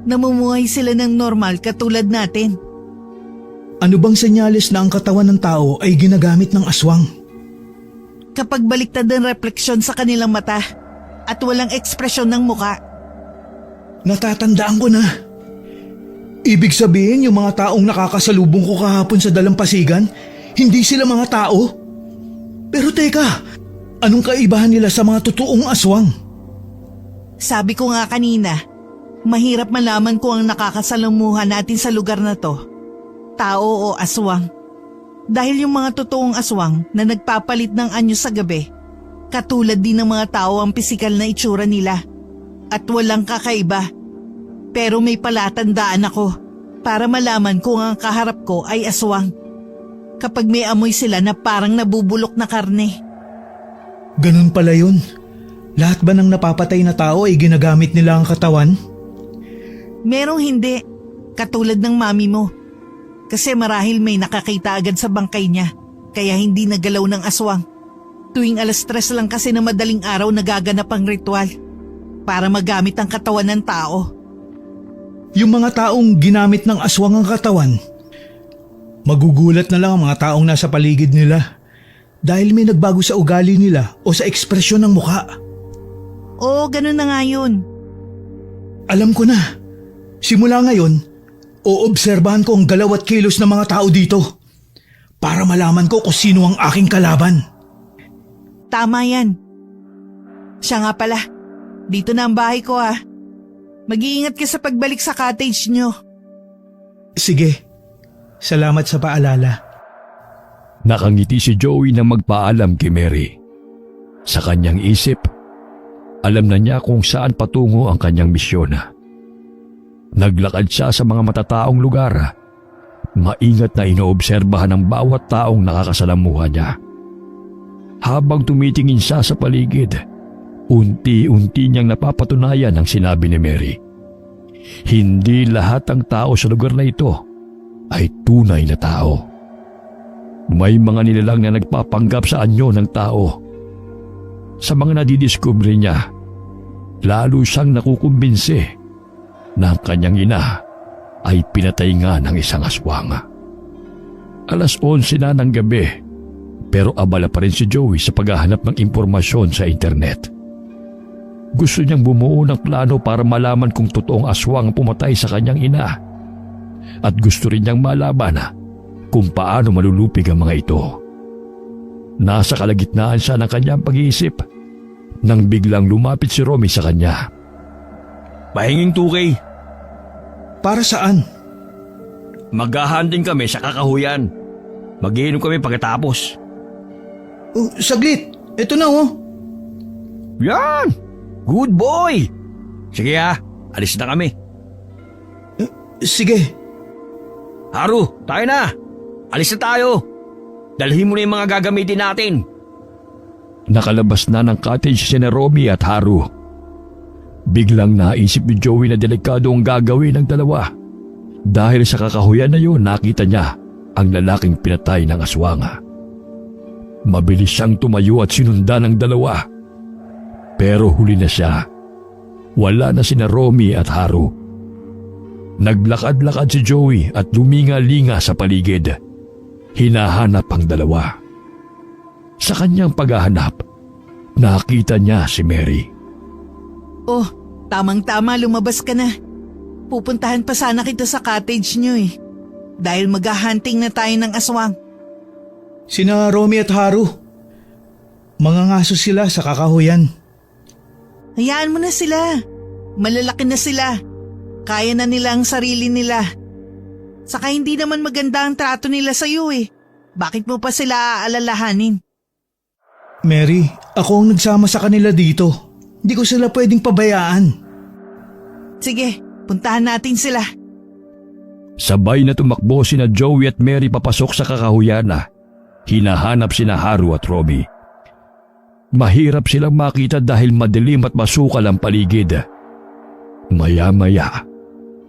Namumuhay sila ng normal katulad natin. Ano bang senyales na ang katawan ng tao ay ginagamit ng aswang? Kapag baliktad ang refleksyon sa kanilang mata at walang ekspresyon ng muka. Natatandaan ko na. Ibig sabihin yung mga taong nakakasalubong ko kahapon sa dalampasigan, hindi sila mga tao? Pero teka, anong kaibahan nila sa mga totoong aswang? Sabi ko nga kanina, mahirap malaman kung ang nakakasalamuhan natin sa lugar na to, tao o aswang. Dahil yung mga totoong aswang na nagpapalit ng anyo sa gabi, katulad din ng mga tao ang pisikal na itsura nila at walang kakaiba. Pero may palatandaan ako para malaman kung ang kaharap ko ay aswang. Kapag may amoy sila na parang nabubulok na karne. Ganun pala yun. Lahat ba ng napapatay na tao ay ginagamit nila ang katawan? Merong hindi, katulad ng mami mo. Kasi marahil may nakakita agad sa bangkay niya, kaya hindi nagalaw ng aswang. Tuwing 3:00 lang kasi na madaling araw nagaganap ang ritual para magamit ang katawan ng tao. Yung mga taong ginamit ng aswang ang katawan, magugulat na lang ang mga taong nasa paligid nila dahil may nagbago sa ugali nila o sa ekspresyon ng mukha. Oo, ganun na nga yun. Alam ko na. Simula ngayon, oobserbahan ko ang galaw at kilos ng mga tao dito para malaman ko kung sino ang aking kalaban. Tama yan. Siya nga pala, dito na ang bahay ko ah. Mag-iingat ka sa pagbalik sa cottage nyo. Sige, salamat sa paalala. Nakangiti si Joey na magpaalam kay Mary. Sa kanyang isip, alam na niya kung saan patungo ang kanyang misyon. Naglakad siya sa mga matataong lugar. Maingat na inoobserbahan ang bawat taong nakakasalamuha niya. Habang tumitingin siya sa paligid, unti-unti niyang napapatunayan ang sinabi ni Mary. Hindi lahat ng tao sa lugar na ito ay tunay na tao. May mga nilalang na nagpapanggap sa anyo ng tao. Sa mga nadidiskubre niya, lalo siyang nakukumbinsi na ang kanyang ina ay pinatay nga ng isang aswang. 11:00 na ng gabi, pero abala pa rin si Joey sa paghahanap ng impormasyon sa internet. Gusto niyang bumuo ng plano para malaman kung totoong aswang ang pumatay sa kanyang ina. At gusto rin niyang malaman kung paano malulupig ang mga ito. Nasa kalagitnaan siya ng kanyang pag-iisip nang biglang lumapit si Romy sa kanya. Pahinging 2K. Para saan? Maghahanding kami sa kakahuyan. Mag-iinom kami pagkatapos. Oh, saglit, eto na oh. Yan! Good boy! Sige alis na kami. Sige. Haru, tayo na! Alis na tayo! Dalhin mo na yung mga gagamitin natin. Nakalabas na ng cottage si Romy at Haru. Biglang naisip ni Joey na delikado ang gagawin ng dalawa. Dahil sa kakahuyan na yun, nakita niya ang lalaking pinatay ng aswang. Mabilis siyang tumayo at sinundan ng dalawa. Pero huli na siya. Wala na sina Romy at Haru. Naglakad-lakad si Joey at luminga-linga sa paligid. Hinahanap ang dalawa. Sa kanyang paghahanap, nakita niya si Mary. Oh, tamang-tama lumabas ka na. Pupuntahan pa sana kita sa cottage niyo eh. Dahil maghahunting na tayo ng aswang. Sina Romy at Haru. Mga ngaso sila sa kakahuyan. Hayaan mo na sila. Malalaki na sila. Kaya na nila ang sarili nila. Saka hindi naman maganda ang trato nila sa iyo eh. Bakit mo pa sila aalalahanin? Mary, ako ang nagsama sa kanila dito. Hindi ko sila pwedeng pabayaan. Sige, puntahan natin sila. Sabay na tumakbo sina Joey at Mary papasok sa kakahuyan. Hinahanap sina Haru at Romy. Mahirap silang makita dahil madilim at masukal ang paligid. Maya-maya,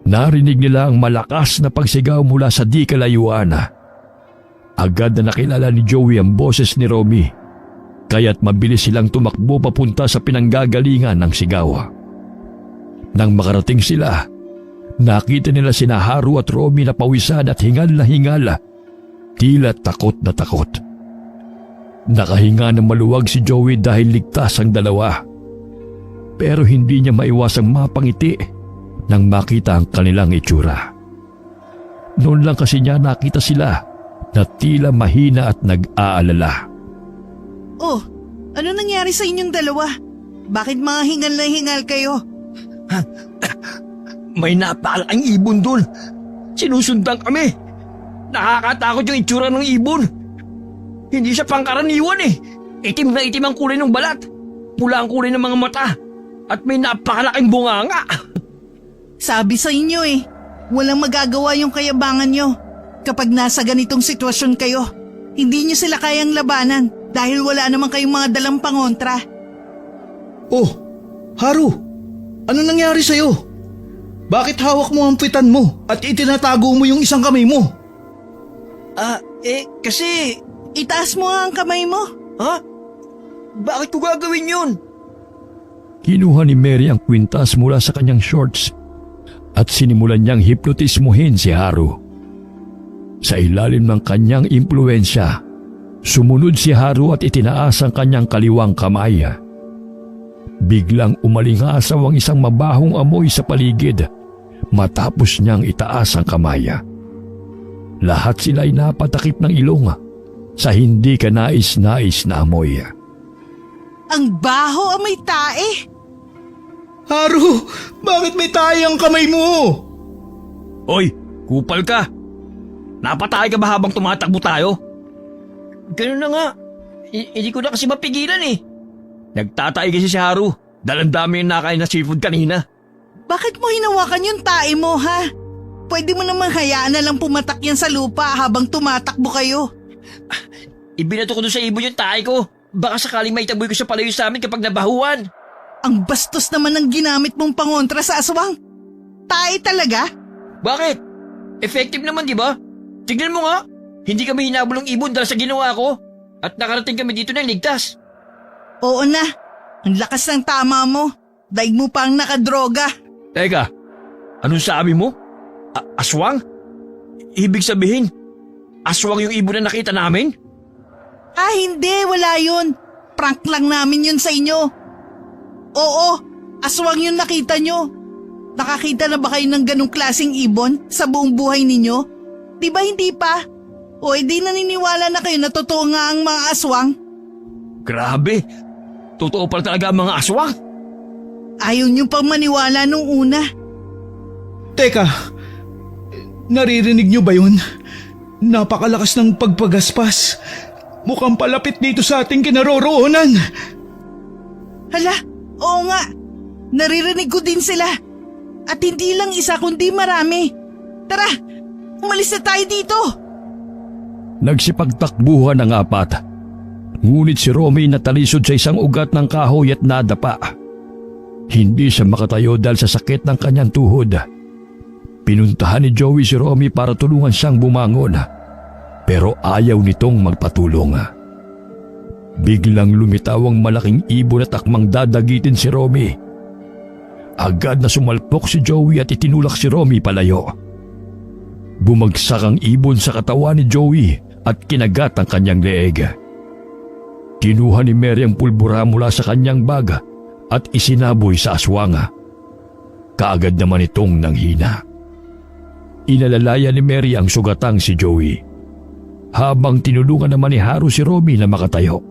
narinig nila ang malakas na pagsigaw mula sa di kalayuan. Agad na nakilala ni Joey ang boses ni Romy, kaya't mabilis silang tumakbo papunta sa pinanggagalingan ng sigaw. Nang makarating sila, nakita nila sina Haru at Romy na pawisan at hingal na hingal, tila takot na takot. Nakahinga ng maluwag si Joey dahil ligtas ang dalawa. Pero hindi niya maiwasang mapangiti nang makita ang kanilang itsura. Noon lang kasi niya nakita sila na tila mahina at nag-aalala. Oh, ano nangyari sa inyong dalawa? Bakit mga hingal na hingal kayo? May napakalaking ibon dun. Sinusundan kami. Nakakatakot yung itsura ng ibon. Hindi siya pangkaraniwan eh. Itim na itim ang kulay ng balat. Pula ang kulay ng mga mata. At may napakalaking bunganga. Sabi sa inyo eh, walang magagawa yung kayabangan nyo. Kapag nasa ganitong sitwasyon kayo, hindi nyo sila kayang labanan dahil wala naman kayong mga dalang pangontra. Oh, Haru, ano nangyari sa'yo? Bakit hawak mo ang pitan mo at itinatago mo yung isang kamay mo? Kasi... Itaas mo nga ang kamay mo. Ha? Bakit ko gagawin yun? Kinuha ni Mary ang kwintas mula sa kanyang shorts at sinimulan niyang hipnotismuhin si Haru. Sa ilalim ng kanyang impluensya, sumunod si Haru at itinaas ang kanyang kaliwang kamay. Biglang umalingasaw ang isang mabahong amoy sa paligid matapos niyang itaas ang kamay. Lahat sila ay napatakip ng ilong sa hindi ka nais-nais na amoy. Ang baho amoy tae. Haru, bakit may tayo ang kamay mo? Hoy, kupal ka. Napatay ka ba habang tumatakbo tayo? Ganun na nga. Hindi ko na kasi mapigilan eh. Nagtatay kasi si Haru. Dalandami yung nakain na seafood kanina. Bakit mo hinawakan yung tae mo ha? Pwede mo namang hayaan na lang pumatak yan sa lupa habang tumatakbo kayo. Ibinato ko doon sa ibon yung tae ko. Baka sakaling may taboy ko sa palayo sa amin kapag nabahuan. Ang bastos naman ng ginamit mong pangontra sa aswang. Tae talaga? Bakit? Effective naman di ba? Tignan mo nga. Hindi kami hinabol ng ibon dahil sa ginawa ko. At nakarating kami dito ng ligtas. Oo na. Ang lakas ng tama mo. Daig mo pang nakadroga. Teka, Anong sabi mo? Aswang? Ibig sabihin, aswang yung ibon na nakita namin? Hindi, wala yun. Prank lang namin yun sa inyo. Oo, aswang yun nakita nyo. Nakakita na ba kayo ng ganong klaseng ibon sa buong buhay ninyo? Di ba hindi pa? O edi naniniwala na kayo na totoo nga ang mga aswang? Grabe, totoo pala talaga ang mga aswang. Ayaw nyo pang maniwala nung una. Teka, naririnig niyo ba yun? Napakalakas ng pagpagaspas. Mukhang palapit dito sa ating kinaroroonan. Hala, oo nga. Naririnig ko din sila. At hindi lang isa kundi marami. Tara, umalis na tayo dito. Nagsipagtakbuhan ang apat. Ngunit si Romy natalisod sa isang ugat ng kahoy at nadapa. Hindi siya makatayo dahil sa sakit ng kanyang tuhod. Pinuntahan ni Joey si Romy para tulungan siyang bumangon. Pero ayaw nitong magpatulong. Biglang lumitaw ang malaking ibon at akmang dadagitin si Romy. Agad na sumalpok si Joey at itinulak si Romy palayo. Bumagsak ang ibon sa katawan ni Joey at kinagat ang kanyang leeg. Kinuha ni Mary ang pulbura mula sa kanyang bag at isinaboy sa aswang. Kaagad naman itong nanghina. Inalalaya ni Mary ang sugatang si Joey, habang tinulungan naman ni Haru si Romy na makatayo.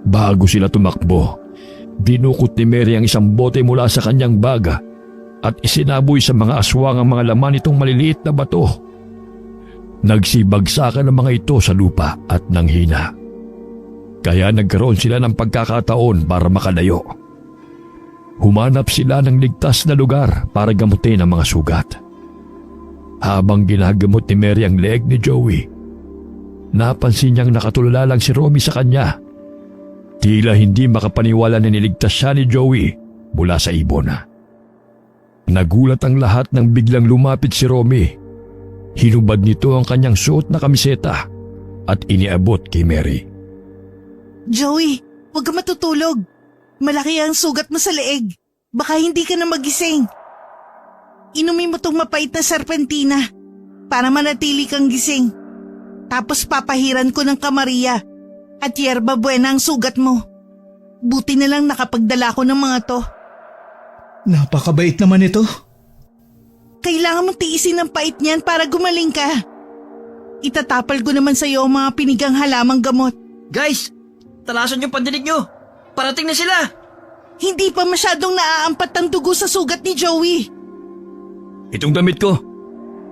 Bago sila tumakbo, dinukot ni Mary ang isang bote mula sa kanyang bag at isinaboy sa mga aswang ang mga laman nitong maliliit na bato. Nagsibagsakan ang mga ito sa lupa at nanghina. Kaya nagkaroon sila ng pagkakataon para makalayo. Humanap sila ng ligtas na lugar para gamutin ang mga sugat. Habang ginagamot ni Mary ang leeg ni Joey, napansin niyang nakatulala lang si Romy sa kanya. Tila hindi makapaniwala na niligtas siya ni Joey mula sa ibon. Nagulat ang lahat nang biglang lumapit si Romy. Hinubad nito ang kanyang suot na kamiseta at iniabot kay Mary. Joey, huwag ka matutulog. Malaki ang sugat mo sa leeg. Baka hindi ka na magising. Inumin mo tong mapait na serpentina para manatili kang gising. Tapos papahiran ko ng kamaria at yerba buena ang sugat mo. Buti na lang nakapagdala ko ng mga to. Napakabait naman ito. Kailangan mong tiisin ng pait niyan para gumaling ka. Itatapal ko naman sa iyo ang mga pinigang halamang gamot. Guys, talasan yung pandinig nyo. Parating na sila. Hindi pa masyadong naaampat ang dugo sa sugat ni Joey. Itong damit ko.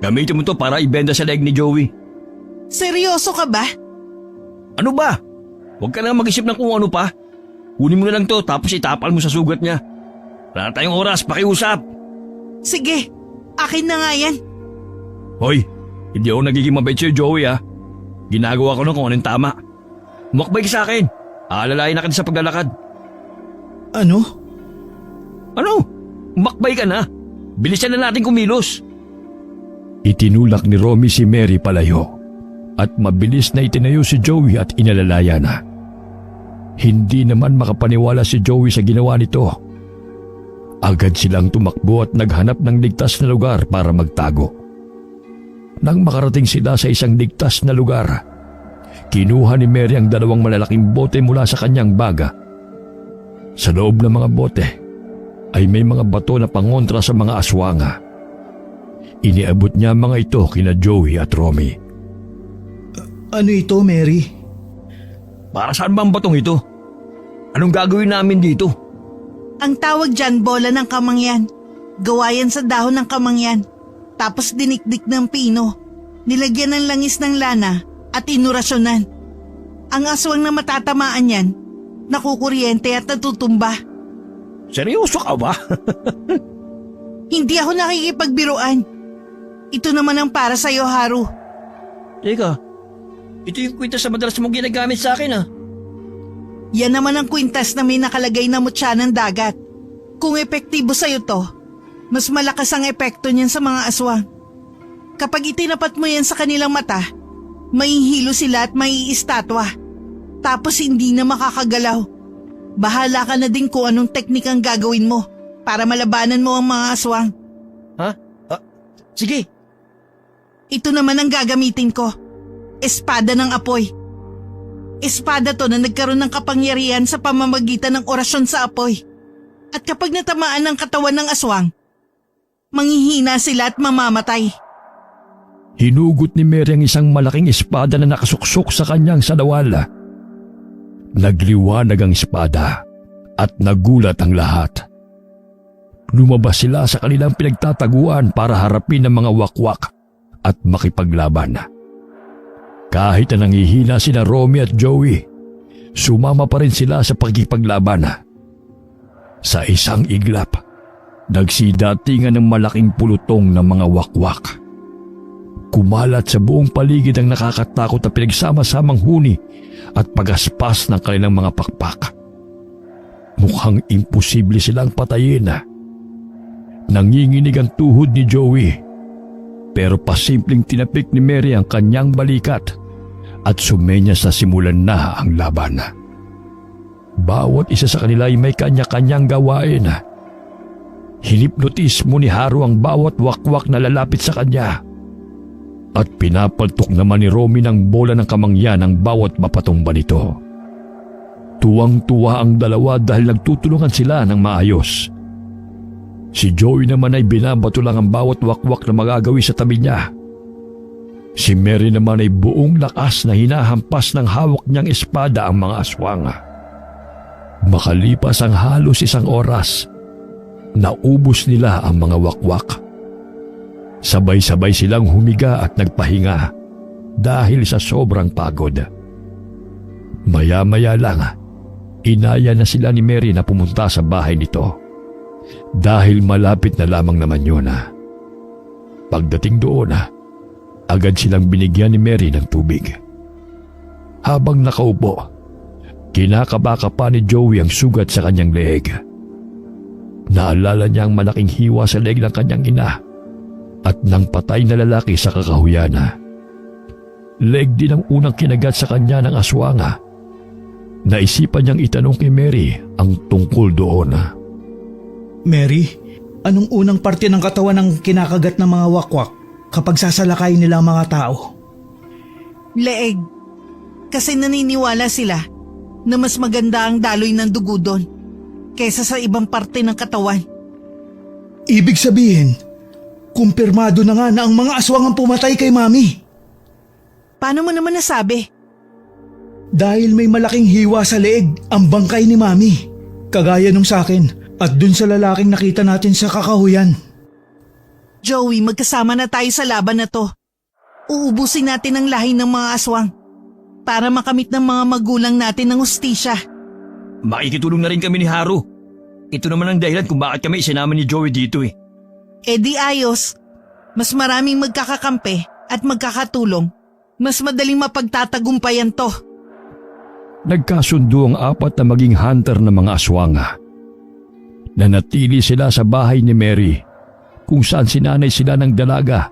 Gamitin mo to para ibenda sa leeg ni Joey. Seryoso ka ba? Ano ba? Huwag ka na mag-isip ng kung ano pa. Kunin mo na lang to tapos itapal mo sa sugat niya. Wala na tayong oras, pakiusap. Sige, akin na nga yan. Hoy, hindi ako nagiging mabait sa'yo, Joey ha. Ginagawa ko lang kung anong tama. Umakbay ka sa akin. Aalalayan na kita sa paglalakad. Ano? Ano? Umakbay ka na. Bilisan na natin kumilos. Itinulak ni Romy si Mary palayo at mabilis na itinayo si Joey at inalalaya na. Hindi naman makapaniwala si Joey sa ginawa nito. Agad silang tumakbo at naghanap ng ligtas na lugar para magtago. Nang makarating sila sa isang ligtas na lugar, kinuha ni Mary ang dalawang malalaking bote mula sa kanyang baga. Sa loob ng mga bote ay may mga bato na pangontra sa mga aswanga. Iniabot niya mga ito kina Joey at Romy. Ano ito, Mary? Para saan ba ang batong ito? Anong gagawin namin dito? Ang tawag dyan, bola ng kamangyan. Gawa yan sa dahon ng kamangyan. Tapos dinikdik ng pino. Nilagyan ng langis ng lana at inurasyonan. Ang aswang na matatamaan yan, nakukuryente at natutumba. Seryoso ka ba? Hindi ako nakikipagbiruan. Ito naman ang para sa'yo, Haru. Teka, ito yung kwintas na madalas mong ginagamit sa akin ah. Yan naman ang kwintas na may nakalagay na mutya ng dagat. Kung epektibo sa'yo to, mas malakas ang epekto niyan sa mga aswang. Kapag itinapat mo yan sa kanilang mata, mahihilo sila at maiistatwa. Tapos hindi na makakagalaw. Bahala ka na din kung anong teknik ang gagawin mo para malabanan mo ang mga aswang. Ha? Sige, Ito naman ang gagamitin ko. Espada ng apoy. Espada to na nagkaroon ng kapangyarihan sa pamamagitan ng orasyon sa apoy. At kapag natamaan ng katawan ng aswang, manghihina sila at mamamatay. Hinugot ni Mary ang isang malaking espada na nakasuksok sa kanyang salawal. Nagliwanag ang espada at nagulat ang lahat. Lumabas sila sa kanilang pinagtataguan para harapin ang mga wakwak at makipaglaban. Kahit na nanghihina sina Romy at Joey, sumama pa rin sila sa pagkipaglaban. Sa isang iglap, nagsidatingan ng malaking pulutong ng mga wakwak. Kumalat sa buong paligid ang nakakatakot na pinagsama-samang huni at pagaspas ng kanilang mga pakpak. Mukhang imposible silang patayin. Nanginginig ang tuhod ni Joey, pero pasimpleng tinapik ni Mary ang kanyang balikat at sumenyas na simulan na ang laban. Bawat isa sa kanila ay may kanya-kanyang gawain. Hinipnotismo ni Haru ang bawat wakwak na lalapit sa kanya. At pinapaltok naman ni Romy ng bola ng kamangyan ang bawat mapatumba nito. Tuwang-tuwa ang dalawa dahil nagtutulungan sila ng maayos. Si Joey naman ay binabato lang ang bawat wakwak na magagawi sa tabi niya. Si Mary naman ay buong lakas na hinahampas ng hawak niyang espada ang mga aswang. Makalipas ang halos isang oras, naubos nila ang mga wakwak. Sabay-sabay silang humiga at nagpahinga dahil sa sobrang pagod. Maya-maya lang, inaya na sila ni Mary na pumunta sa bahay nito dahil malapit na lamang naman yun. Pagdating doon, agad silang binigyan ni Mary ng tubig. Habang nakaupo, kinakabaka pa ni Joey ang sugat sa kanyang leeg. Naalala niya ang malaking hiwa sa leeg ng kanyang ina at ng patay na lalaki sa kakahuyan. Leeg din ang unang kinagat sa kanya ng aswanga. Naisipan niyang itanong kay Mary ang tungkol doon. Mary, anong unang parte ng katawan ng kinakagat ng mga wakwak kapag sasalakay nila ang mga tao? Leeg. Kasi naniniwala sila na mas maganda ang daloy ng dugo doon kaysa sa ibang parte ng katawan. Ibig sabihin, kumpirmado na nga na ang mga aswang ang pumatay kay Mami. Paano mo naman nasabi? Dahil may malaking hiwa sa leeg ang bangkay ni Mami. Kagaya nung sa akin at dun sa lalaking nakita natin sa kakahuyan. Joey, magkasama na tayo sa laban na to. Uubusin natin ang lahi ng mga aswang para makamit ng mga magulang natin ng hustisya. makikitulong na rin kami ni Haru. Ito naman ang dahilan kung bakit kami isinama ni Joey dito eh. E di ayos, mas maraming magkakakampi at magkakatulong. Mas madaling mapagtatagumpayan to. Nagkasundo ang apat na maging hunter ng mga aswanga. Nanatili sila sa bahay ni Mary kung saan sinanay sila ng dalaga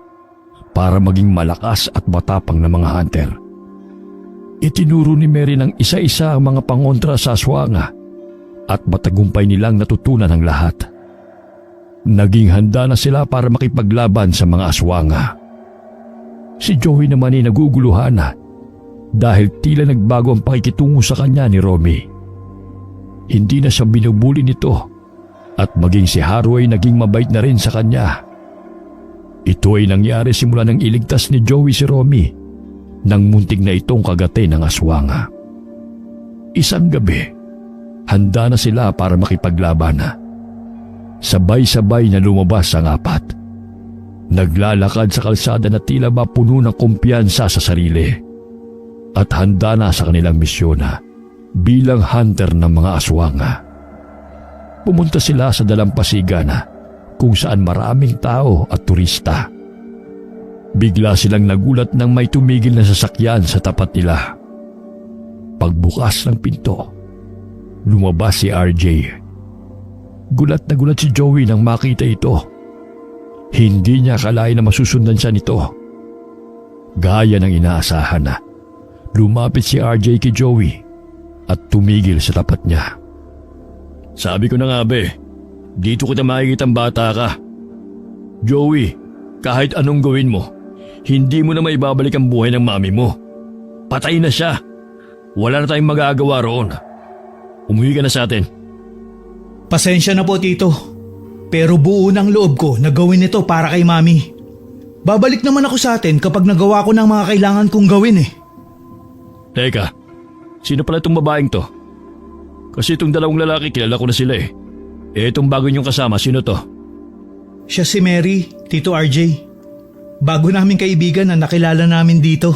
para maging malakas at matapang na mga hunter. Itinuro ni Mary ng isa-isa ang mga pangontra sa aswanga at matagumpay nilang natutunan ang lahat. Naging handa na sila para makipaglaban sa mga aswanga. Si Joey naman ay naguguluhan dahil tila nagbago ang pakikitungo sa kanya ni Romy. Hindi na siya binubuli nito at maging si Haru ay naging mabait na rin sa kanya. Ito ay nangyari simula nang iligtas ni Joey si Romy nang muntik na itong kagatin ng aswanga. Isang gabi, handa na sila para makipaglaban. Sabay-sabay na lumabas ang apat. Naglalakad sa kalsada na tila ba puno ng kumpiyansa sa sarili at handa na sa kanilang misyon bilang hunter ng mga aswanga. Pumunta sila sa dalampasigan kung saan maraming tao at turista. Bigla silang nagulat nang may tumigil na sasakyan sa tapat nila. Pagbukas ng pinto, lumabas si RJ. Gulat na gulat si Joey nang makita ito. Hindi niya akalain na masusundan siya nito. Gaya ng inaasahan lumapit si RJ kay Joey at tumigil sa tapat niya. Sabi ko na nga dito kita makikitang bata ka. Joey, Kahit anong gawin mo, hindi mo na maibabalik ang buhay ng mami mo. Patay na siya. Wala na tayong magagawa roon. Umuwi ka na sa atin. Pasensya na po tito. Pero buo ng loob ko na gawin ito para kay mami. Babalik naman ako sa atin kapag nagawa ko ng mga kailangan kong gawin eh. Teka, sino pala itong babaeng to? Kasi itong dalawang lalaki kilala ko na sila eh. Itong bago niyong kasama, sino to? Siya si Mary, Tito RJ. Bago namin kaibigan na nakilala namin dito.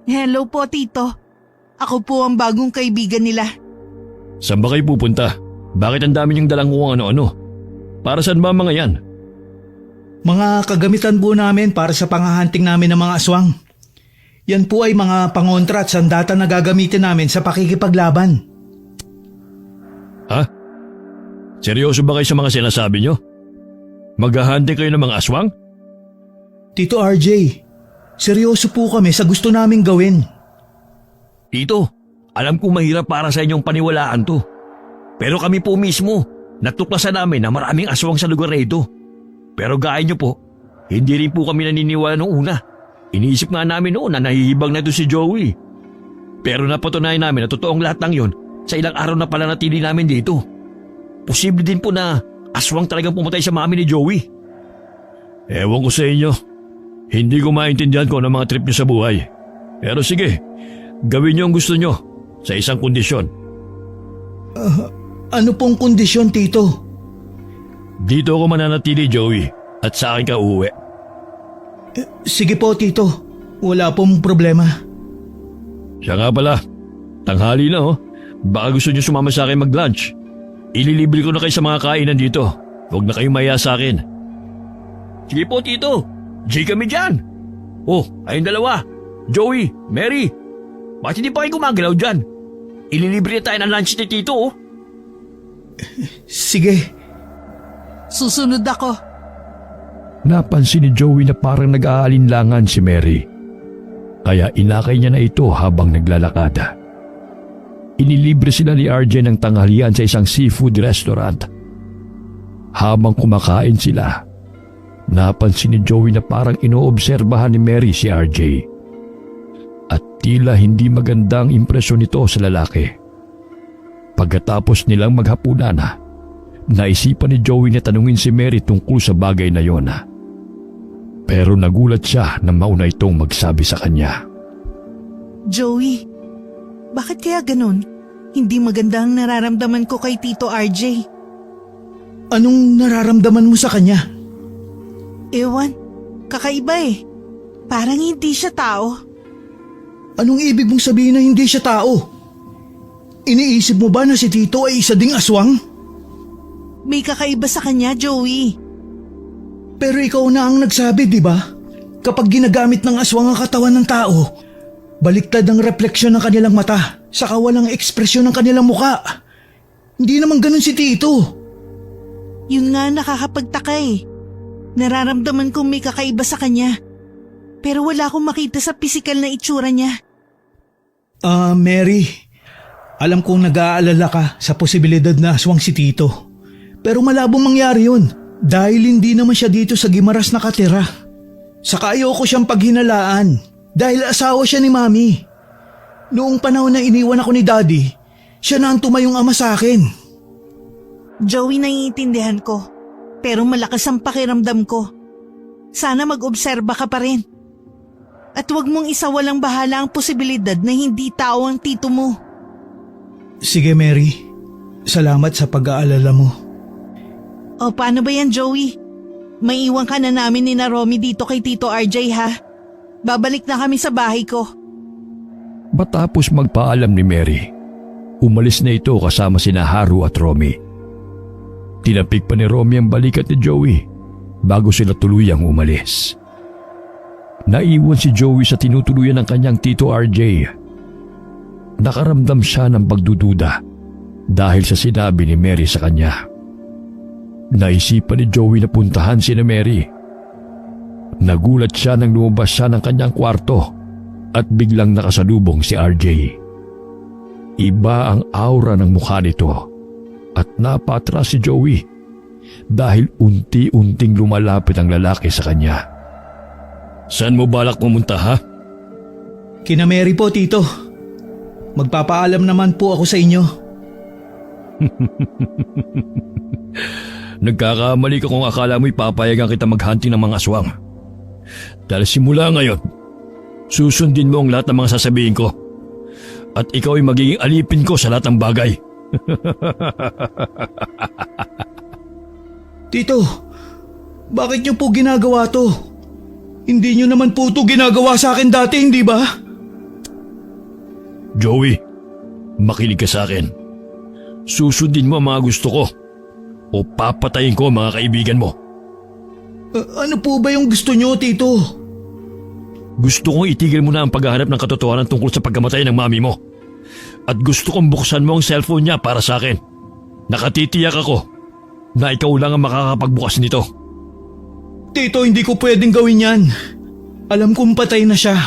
Hello po, Tito. Ako po ang bagong kaibigan nila. Saan ba kayo pupunta? Bakit ang dami niyong dalang kung ano-ano? Para saan ba mga yan? Mga kagamitan po namin para sa panghahanting namin ng mga aswang. Yan po ay mga pangontra at sandata na gagamitin namin sa pakikipaglaban. Ha? Seryoso ba kayo sa mga sinasabi niyo? Maghahunting kayo ng mga aswang? Tito RJ, seryoso po kami sa gusto naming gawin. Tito, alam kong mahirap para sa inyong paniwalaan to. Pero kami po mismo, natuklasan namin na maraming aswang sa lugar na ito. Pero gaya niyo po, hindi rin po kami naniniwala noong una. Iniisip nga namin noon na nahihibang na ito si Joey. Pero napatunayan namin na totoong lahat ng yon sa ilang araw na pala natili namin dito. Posible din po na aswang talagang pumatay sa mami ni Joey. Ewan ko sa inyo. Hindi ko maintindihan kung ano mga trip niyo sa buhay. Pero sige, gawin niyo ang gusto niyo sa isang kondisyon. Ano pong kondisyon, Tito? Dito ako mananatili, Joey, at sa akin ka uuwi. Sige po, Tito. Wala pong problema. Siya nga pala, tanghali na oh. Baka gusto niyo sumama sa akin mag-lunch. Ililibre ko na kayo sa mga kainan dito. Huwag na kayong maya sa akin. Sige po, Tito. G kami dyan. Oh, ayun dalawa. Joey, Mary. Bakit hindi pa kayo gumagalaw dyan? Ililibre tayo ng lunch ni Tito, oh. Sige. Susunod ako. Napansin ni Joey na parang nag-aalinlangan si Mary. Kaya inakay niya na ito habang naglalakad. Inilibre sila ni RJ ng tanghalian sa isang seafood restaurant. Habang kumakain sila, napansin ni Joey na parang inoobserbahan ni Mary si RJ. At tila hindi magandang impresyon nito sa lalaki. Pagkatapos nilang maghapunan, naisipan ni Joey na tanungin si Mary tungkol sa bagay na yon. Pero nagulat siya na mauna itong magsabi sa kanya. Joey, bakit kaya ganun? Hindi maganda ang nararamdaman ko kay Tito RJ. Anong nararamdaman mo sa kanya? Ewan, kakaiba eh. Parang hindi siya tao. Anong ibig mong sabihin na hindi siya tao? Iniisip mo ba na si Tito ay isa ding aswang? May kakaiba sa kanya, Joey. Pero ikaw na ang nagsabi, di ba? Kapag ginagamit ng aswang ang katawan ng tao, baliktad ang refleksyon ng kanilang mata, saka walang ekspresyon ng kanilang muka. Hindi naman ganun si Tito. Yun nga nakakapagtaka eh. Nararamdaman kong may kakaiba sa kanya. Pero wala akong makita sa pisikal na itsura niya. Mary, alam kong nag-aalala ka sa posibilidad na aswang si Tito. Pero malabong mangyari yun dahil hindi naman siya dito sa Gimaras nakatira. Saka ayoko siyang paghinalaan dahil asawa siya ni Mami. Noong panahon na iniwan ako ni Daddy, siya na ang tumayong ama sa akin. Joey, naiintindihan ko. Pero malakas ang pakiramdam ko. Sana mag-obserba ka pa rin. At huwag mong isawalang bahala ang posibilidad na hindi tao ang tito mo. Sige Mary, salamat sa pag-aalala mo. O paano ba yan, Joey? Maiiwan ka na namin ni na Romy dito kay Tito RJ ha? Babalik na kami sa bahay ko. Matapos magpaalam ni Mary, umalis na ito kasama sina Haru at Romy. Tinapik pa ni Romy ang balikat ni Joey bago sila tuluyang umalis. Naiwan si Joey sa tinutuluyan ng kanyang Tito RJ. Nakaramdam siya ng pagdududa dahil sa sinabi ni Mary sa kanya. Naisipan ni Joey na puntahan si Mary. Nagulat siya nang lumabas siya ng kanyang kwarto at biglang nakasalubong si RJ. Iba ang aura ng mukha nito at napatras si Joey. dahil unti-unting lumalapit ang lalaki sa kanya. Saan mo balak pumunta, ha? Kina Mary po, Tito. Magpapaalam naman po ako sa inyo. Nagkakamali ka kung akala mo'y papayagan kita maghunting ng mga aswang. Dahil simula ngayon, susundin mo ang lahat ng mga sasabihin ko. At ikaw ay magiging alipin ko sa lahat ng bagay. Tito, bakit niyo po ginagawa to? Hindi niyo naman po to ginagawa sa akin dati, hindi ba? Joey, makinig ka sa akin. Susundin mo ang mga gusto ko o papatayin ko ang mga kaibigan mo. Ano po ba yung gusto niyo, Tito? Gusto kong itigil mo na ang paghahanap ng katotohanan tungkol sa pagkamatay ng mami mo. At gusto kong buksan mo ang cellphone niya para sa akin. Nakatitiyak ako na ikaw lang ang makakapagbukas nito. Tito, hindi ko pwedeng gawin yan. Alam kong patay na siya,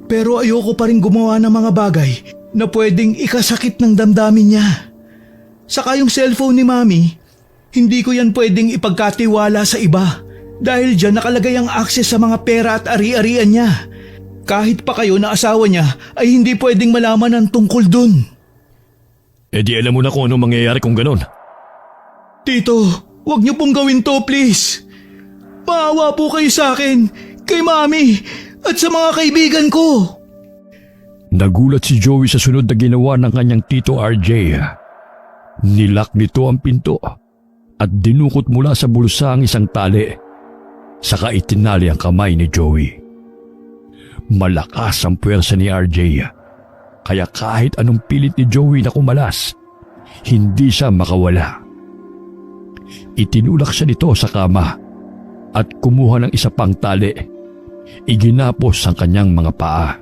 pero ayoko pa rin gumawa ng mga bagay na pwedeng ikasakit ng damdamin niya. Saka yung cellphone ni Mami, hindi ko yan pwedeng ipagkatiwala sa iba dahil dyan nakalagay ang access sa mga pera at ari-arian niya. Kahit pa kayo na asawa niya ay hindi pwedeng malaman ang tungkol dun. Eh di alam mo na kung anong mangyayari kung ganon. Tito, wag niyo pong gawin to, please. Maawa po kayo sa akin, kay Mami, at sa mga kaibigan ko. Nagulat si Joey sa sunod na ginawa ng kanyang tito RJ. Nilak nito ang pinto at dinukot mula sa bulsa ang isang tali. Saka itinali ang kamay ni Joey. Malakas ang puwersa ni RJ. Kaya kahit anong pilit ni Joey na kumalas, hindi siya makawala. Itinulak siya nito sa kama at kumuha ng isa pang tali. Iginapos ang kanyang mga paa.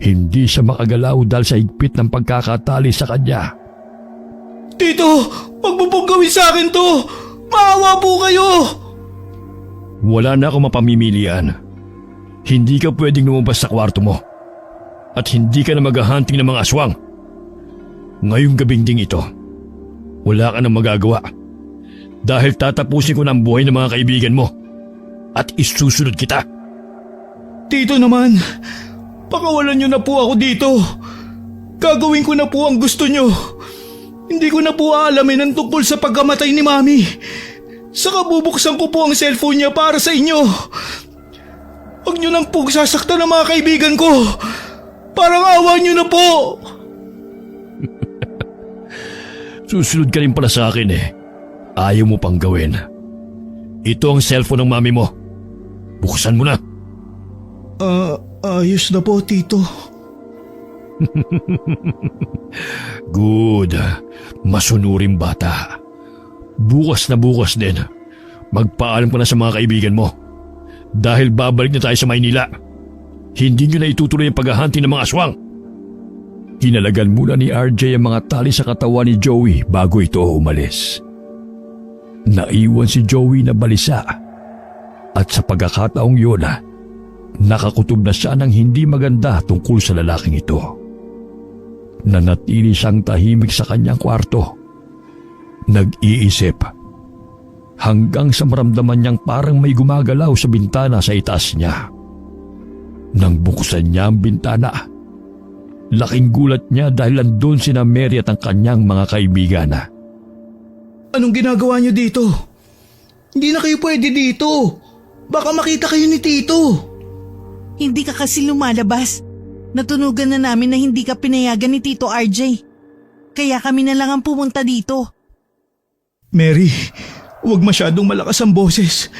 Hindi siya makagalaw dahil sa higpit ng pagkakatali sa kanya. Tito, wag mo pong gawin sa akin to. Maawa po kayo. Wala na akong mapamimilian. Hindi ka pwedeng lumabas sa kwarto mo. At hindi ka na maghahunting ng mga aswang. Ngayong gabing ding ito, wala ka nang magagawa. Dahil tatapusin ko na ang buhay ng mga kaibigan mo. At isusunod kita. Tito naman, pakawalan niyo na po ako dito. Gagawin ko na po ang gusto niyo. Hindi ko na po aalamin ang tungkol sa pagkamatay ni Mami. Saka bubuksan ko po ang cellphone niya para sa inyo. Huwag niyo nang po sasaktan ang mga kaibigan ko. Parang awa niyo na po. Susunod ka rin pala sa akin eh. Ayaw mo pang gawin. Ito ang cellphone ng mami mo. Buksan mo na. Ayos na po, Tito. Good. Masunuring bata. Bukas na bukas din. Magpaalam ka na sa mga kaibigan mo. Dahil babalik na tayo sa Maynila. Hindi nyo na itutuloy ang paghahunting ng mga aswang. Hinalagan muna ni RJ ang mga tali sa katawan ni Joey bago ito umalis. Naiwan si Joey na balisa. At sa pagkakataong yun, nakakutob na siya ng hindi maganda tungkol sa lalaking ito. Nanatili siyang tahimik sa kanyang kwarto. Nag-iisip. Hanggang sa maramdaman niyang parang may gumagalaw sa bintana sa itaas niya. Nang buksan niya ang bintana, laking gulat niya dahil nandun sina Mary at ang kanyang mga kaibigan. Anong ginagawa niyo dito? Hindi na kayo pwede dito. Baka makita kayo ni Tito. Hindi ka kasi lumalabas. Natunugan na namin na hindi ka pinayagan ni Tito RJ. Kaya kami na lang ang pumunta dito. Mary, huwag masyadong malakas ang boses.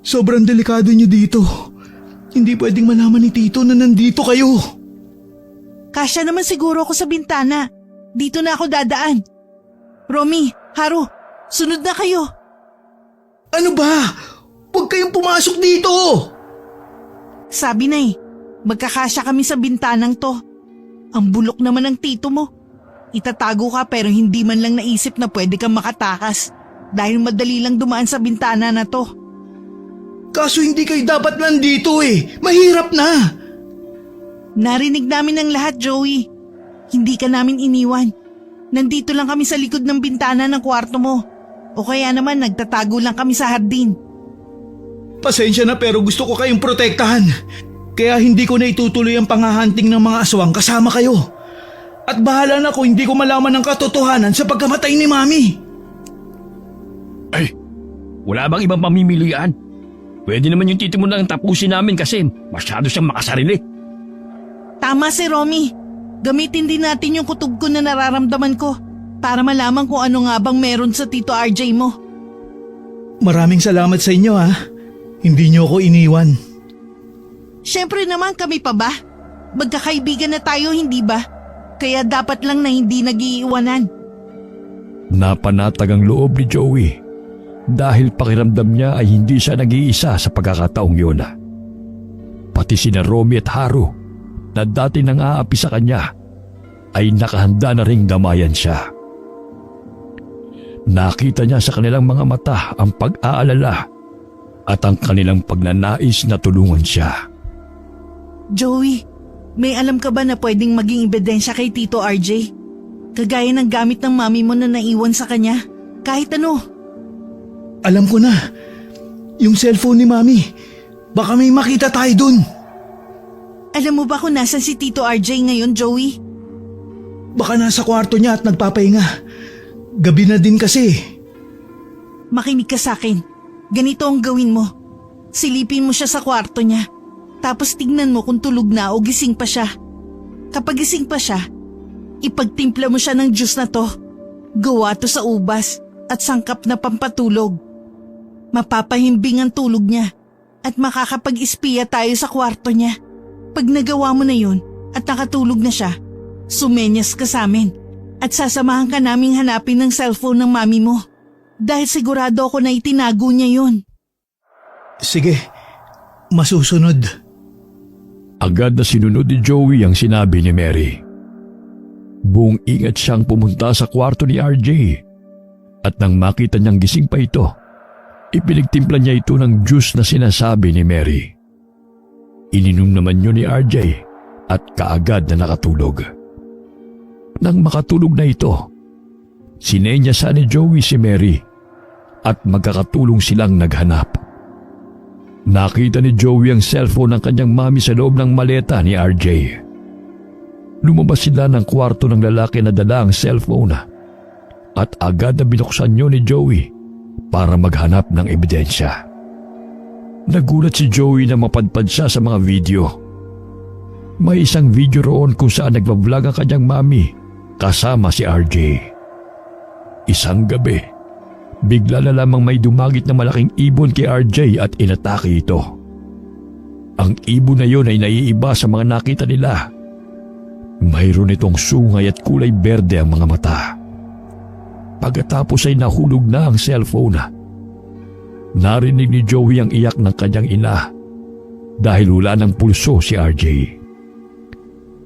Sobrang delikado niyo dito. Hindi pwedeng malaman ni Tito na nandito kayo. Kasya naman siguro ako sa bintana. Dito na ako dadaan. Romy, Haru, sunod na kayo. Ano ba? Huwag kayong pumasok dito! Sabi na magkakasya kami sa bintanang to. Ang bulok naman ng tito mo. Itatago ka pero hindi man lang naisip na pwede kang makatakas dahil madali lang dumaan sa bintana na to. Kaso hindi kayo dapat nandito eh. Mahirap na. Narinig namin ang lahat, Joey. Hindi ka namin iniwan. Nandito lang kami sa likod ng bintana ng kwarto mo. O kaya naman nagtatago lang kami sa hardin. Pasensya na pero gusto ko kayong protektahan. Kaya hindi ko na itutuloy ang panghahunting ng mga aswang kasama kayo. At bahala na kung hindi ko malaman ang katotohanan sa pagkamatay ni Mami. Ay, wala bang ibang pamimilian? Pwede naman yung tito mo lang tapusin namin kasi masyado siyang makasarili. Tama si Romy. Gamitin din natin yung kutob ko na nararamdaman ko para malaman kung ano nga bang meron sa Tito RJ mo. Maraming salamat sa inyo ha. Hindi niyo ako iniwan. Siyempre naman, kami pa ba? Magkakaibigan na tayo, hindi ba? Kaya dapat lang na hindi nag-iiwanan. Napanatag ang loob ni Joey dahil pakiramdam niya ay hindi siya nag-iisa sa pagkakataong yun. Pati sina Romy at Haru na dati nang aapi sa kanya ay nakahanda na ring damayan siya. Nakita niya sa kanilang mga mata ang pag-aalala at ang kanilang pagnanais na tulungan siya. Joey, may alam ka ba na pwedeng maging ebidensya kay Tito RJ? Kagaya ng gamit ng mami mo na naiwan sa kanya. Kahit ano. Alam ko na. Yung cellphone ni Mami. Baka may makita tayo dun. Alam mo ba kung nasan si Tito RJ ngayon, Joey? Baka nasa kwarto niya at nagpapahinga. Gabi na din kasi. Makinig ka sa akin. Ganito ang gawin mo. Silipin mo siya sa kwarto niya. Tapos tignan mo kung tulog na o gising pa siya. Kapag gising pa siya, ipagtimpla mo siya ng juice na to. Gawa to sa ubas at sangkap na pampatulog. Mapapahimbing ang tulog niya at makakapag-espiya tayo sa kwarto niya. Pag nagawa mo na yun at nakatulog na siya, sumenyas ka sa amin at sasamahan ka naming hanapin ng cellphone ng mami mo. Dahil sigurado ako na itinago niya yun. Sige, masusunod. Agad na sinunod ni Joey ang sinabi ni Mary. Buong ingat siyang pumunta sa kwarto ni RJ at nang makita niyang gising pa ito, ipinagtimpla niya ito ng juice na sinasabi ni Mary. Ininom naman yun ni RJ at kaagad na nakatulog. Nang makatulog na ito, sinenyasan ni Joey si Mary at magkakatulong silang naghanap. Nakita ni Joey ang cellphone ng kanyang mami sa loob ng maleta ni RJ. Lumabas sila ng kwarto ng lalaki na dala ang cellphone at agad na binuksan yun ni Joey para maghanap ng ebidensya. Nagulat si Joey na mapadpad siya sa mga video. May isang video roon kung saan nagbablog ang kanyang mami kasama si RJ. Isang gabi, bigla na lamang may dumagit na malaking ibon kay RJ at inatake ito. Ang ibon na yun ay naiiba sa mga nakita nila. Mayroon itong sungay at kulay berde ang mga mata. Pagkatapos ay nahulog na ang cellphone. Narinig ni Joey ang iyak ng kanyang ina dahil wala ng pulso si RJ.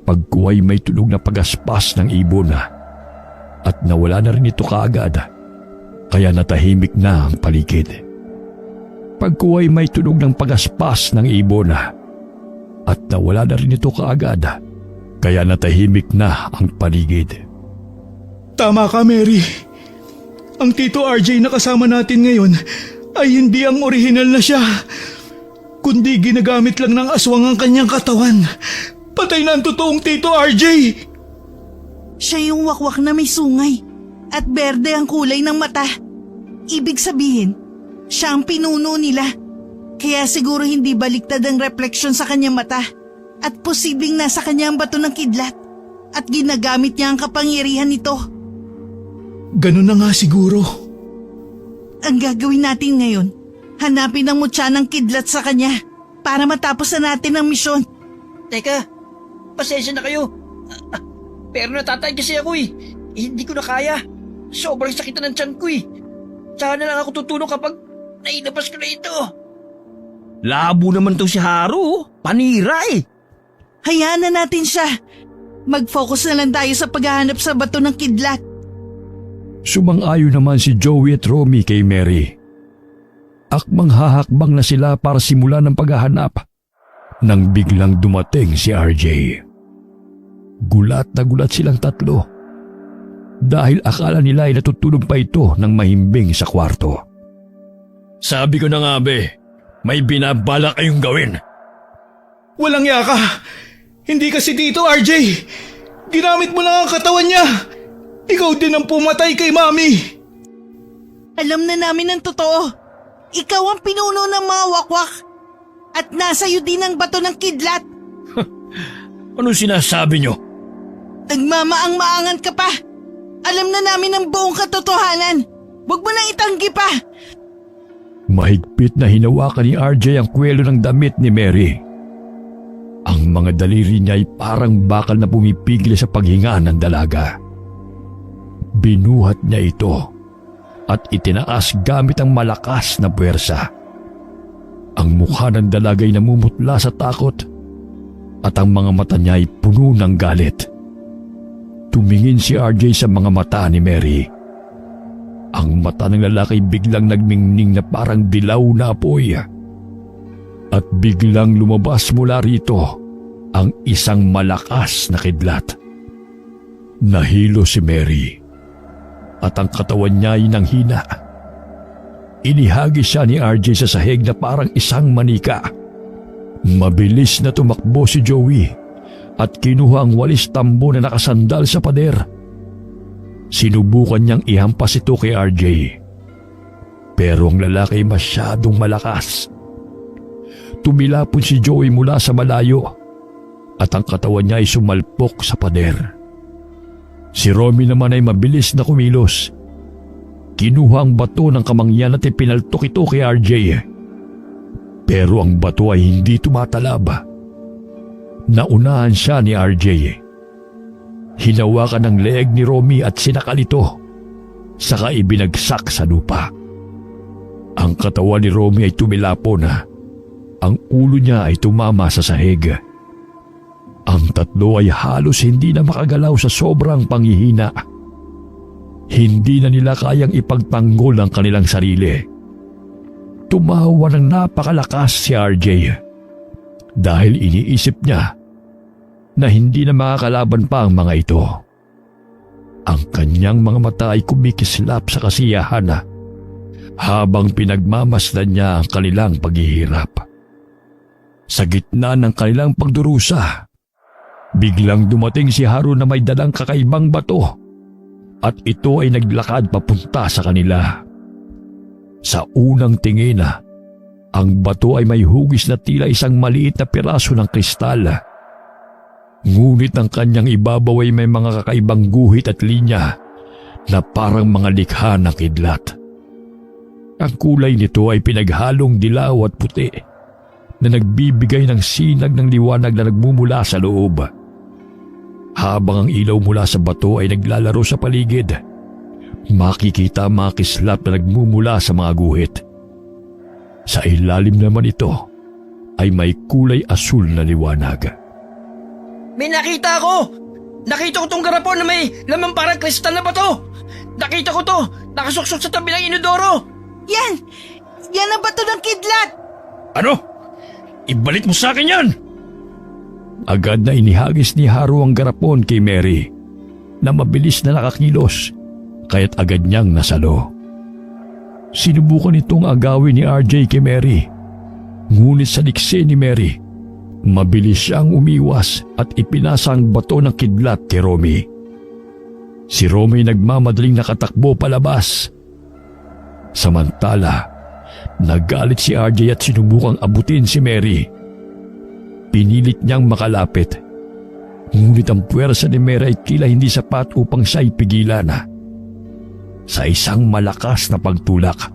Pagkuway may tunog na pagaspas ng ibon at nawala na rin ito kaagad. Kaya natahimik na ang paligid. Pagkuway may tunog ng pagaspas ng ibon at nawala na rin ito kaagad. Kaya natahimik na ang paligid. Tama ka, Mary. Ang Tito RJ na kasama natin ngayon ay hindi ang orihinal na siya, kundi ginagamit lang ng aswang ang kanyang katawan. Patay na ang totoong Tito RJ! Siya yung wakwak na may sungay at berde ang kulay ng mata. Ibig sabihin, siya ang pinuno nila. Kaya siguro hindi baliktad ang refleksyon sa kanyang mata at posibleng nasa kanya ang bato ng kidlat at ginagamit niya ang kapangyarihan nito. Ganun na nga siguro. Ang gagawin natin ngayon, hanapin ang mutya ng kidlat sa kanya para matapos na natin ang misyon. Teka, pasensya na kayo. Pero natatay kasi ako eh. Hindi ko na kaya. Sobrang sakit na ng tiyan ko eh. Saka na lang ako tutulong kapag nailabas ko na ito. Labo naman to si Haru. Panira eh. Hayaan na natin siya. Mag-focus na lang tayo sa paghahanap sa bato ng kidlat. Sumang-ayon naman si Joey at Romy kay Mary. Akmang hahakbang na sila para simulan ng paghahanap nang biglang dumating si RJ. Gulat na gulat silang tatlo. dahil akala nila ay natutulog pa ito ng mahimbing sa kwarto. Sabi ko na nga may binabala kayong gawin. Walang yaka. Hindi kasi dito, RJ. Ginamit mo lang ang katawan niya. Ikaw din ang pumatay kay Mami. Alam na namin ang totoo. Ikaw ang pinuno ng mga wakwak. At nasa iyo din ang bato ng kidlat. Anong sinasabi nyo? Nagmamaang-maangan ka pa. Alam na namin ang buong katotohanan. Huwag mo nang itanggi pa. Mahigpit na hinawakan ni RJ ang kwelo ng damit ni Mary. Ang mga daliri niya ay parang bakal na pumipigil sa paghinga ng dalaga. Binuhat niya ito at itinaas gamit ang malakas na puwersa. Ang mukha ng dalaga ay namumutla sa takot at ang mga mata niya ay puno ng galit. Tumingin si RJ sa mga mata ni Mary. Ang mata ng lalaki biglang nagmingning na parang dilaw na apoy. At biglang lumabas mula rito ang isang malakas na kidlat. Nahilo si Mary at ang katawan niya ay nanghina. Inihagis siya ni RJ sa sahig na parang isang manika. Mabilis na tumakbo si Joey at kinuha ang walis tambo na nakasandal sa pader. Sinubukan niyang ihampas ito kay RJ. Pero ang lalaki ay masyadong malakas. Tumilapon si Joey mula sa malayo at ang katawan niya ay sumalpok sa pader. Si Romy naman ay mabilis na kumilos. Kinuha ang bato ng kamangyan at ipinaltok ito kay RJ. Pero ang bato ay hindi tumatalab. Naunahan siya ni RJ. Hinawakan ang leeg ni Romy at sinakal ito, saka ibinagsak sa lupa. Ang katawan ni Romy ay tumilapon. Ang ulo niya ay tumama sa sahig. Ang tatlo ay halos hindi na makagalaw sa sobrang panghihina. Hindi na nila kayang ipagtanggol ang kanilang sarili. Tumawa ng napakalakas si RJ dahil iniisip niya na hindi na makakalaban pa ang mga ito. Ang kanyang mga mata ay kumikislap sa kasiyahan habang pinagmamasdan niya ang kanilang paghihirap. Sa gitna ng kanilang pagdurusa, biglang dumating si Haru na may dalang kakaibang bato at ito ay naglakad papunta sa kanila. Sa unang tingin, ang bato ay may hugis na tila isang maliit na piraso ng kristal. Ngunit ang kanyang ibabaw ay may mga kakaibang guhit at linya na parang mga likha ng kidlat. Ang kulay nito ay pinaghalong dilaw at puti na nagbibigay ng sinag ng liwanag na nagmumula sa loob. Habang ang ilaw mula sa bato ay naglalaro sa paligid, makikita ang mga kislap na nagmumula sa mga guhit. Sa ilalim naman ito ay may kulay asul na liwanag. May nakita ko! Nakita ko tong garapon na may lamang parang kristal na bato! Nakita ko to! Nakasuksok sa tabi ng inodoro! Yan! Yan ang bato ng kidlat! Ano? Ibalik mo sa akin yan! Agad na inihagis ni Haru ang garapon kay Mary na mabilis na nakakilos kaya't agad niyang nasalo. Sinubukan itong agawin ni RJ kay Mary, ngunit sa diksi ni Mary, mabilis siyang umiwas at ipinasa ang bato ng kidlat kay Romy. Si Romy nagmamadaling nakatakbo palabas. Samantala, nagalit si RJ at sinubukang abutin si Mary. Pinilit niyang makalapit, ngunit ang puwersa ni Mary ay tila hindi sapat upang siya ipigilan. Sa isang malakas na pagtulak,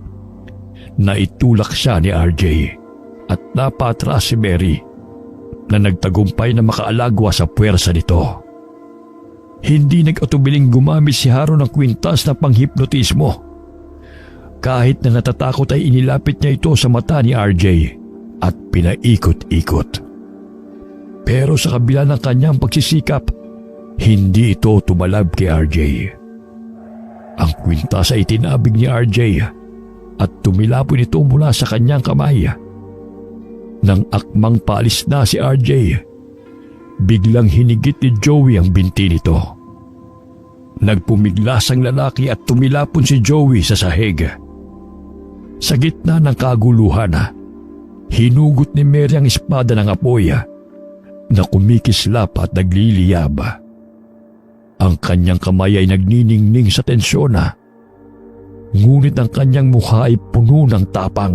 naitulak siya ni RJ at napatras si Mary na nagtagumpay na makaalagwa sa puwersa nito. Hindi nag-atubiling gumamit si Haru ng kwintas na panghipnotismo. Kahit na natatakot ay inilapit niya ito sa mata ni RJ at pinaikot-ikot. Pero sa kabila ng kanyang pagsisikap, hindi ito tumalab kay RJ. Ang kwintas ay tinabig ni RJ at tumilapon ito mula sa kanyang kamay. Nang akmang paalis na si RJ, biglang hinigit ni Joey ang binti nito. Nagpumiglas ang lalaki at tumilapon si Joey sa sahig. Sa gitna ng kaguluhan, hinugot ni Mary ang espada ng apoy na kumikislap at nagliliyab. Ang kanyang kamay ay nagniningning sa tensyon, ngunit ang kanyang mukha ay puno ng tapang.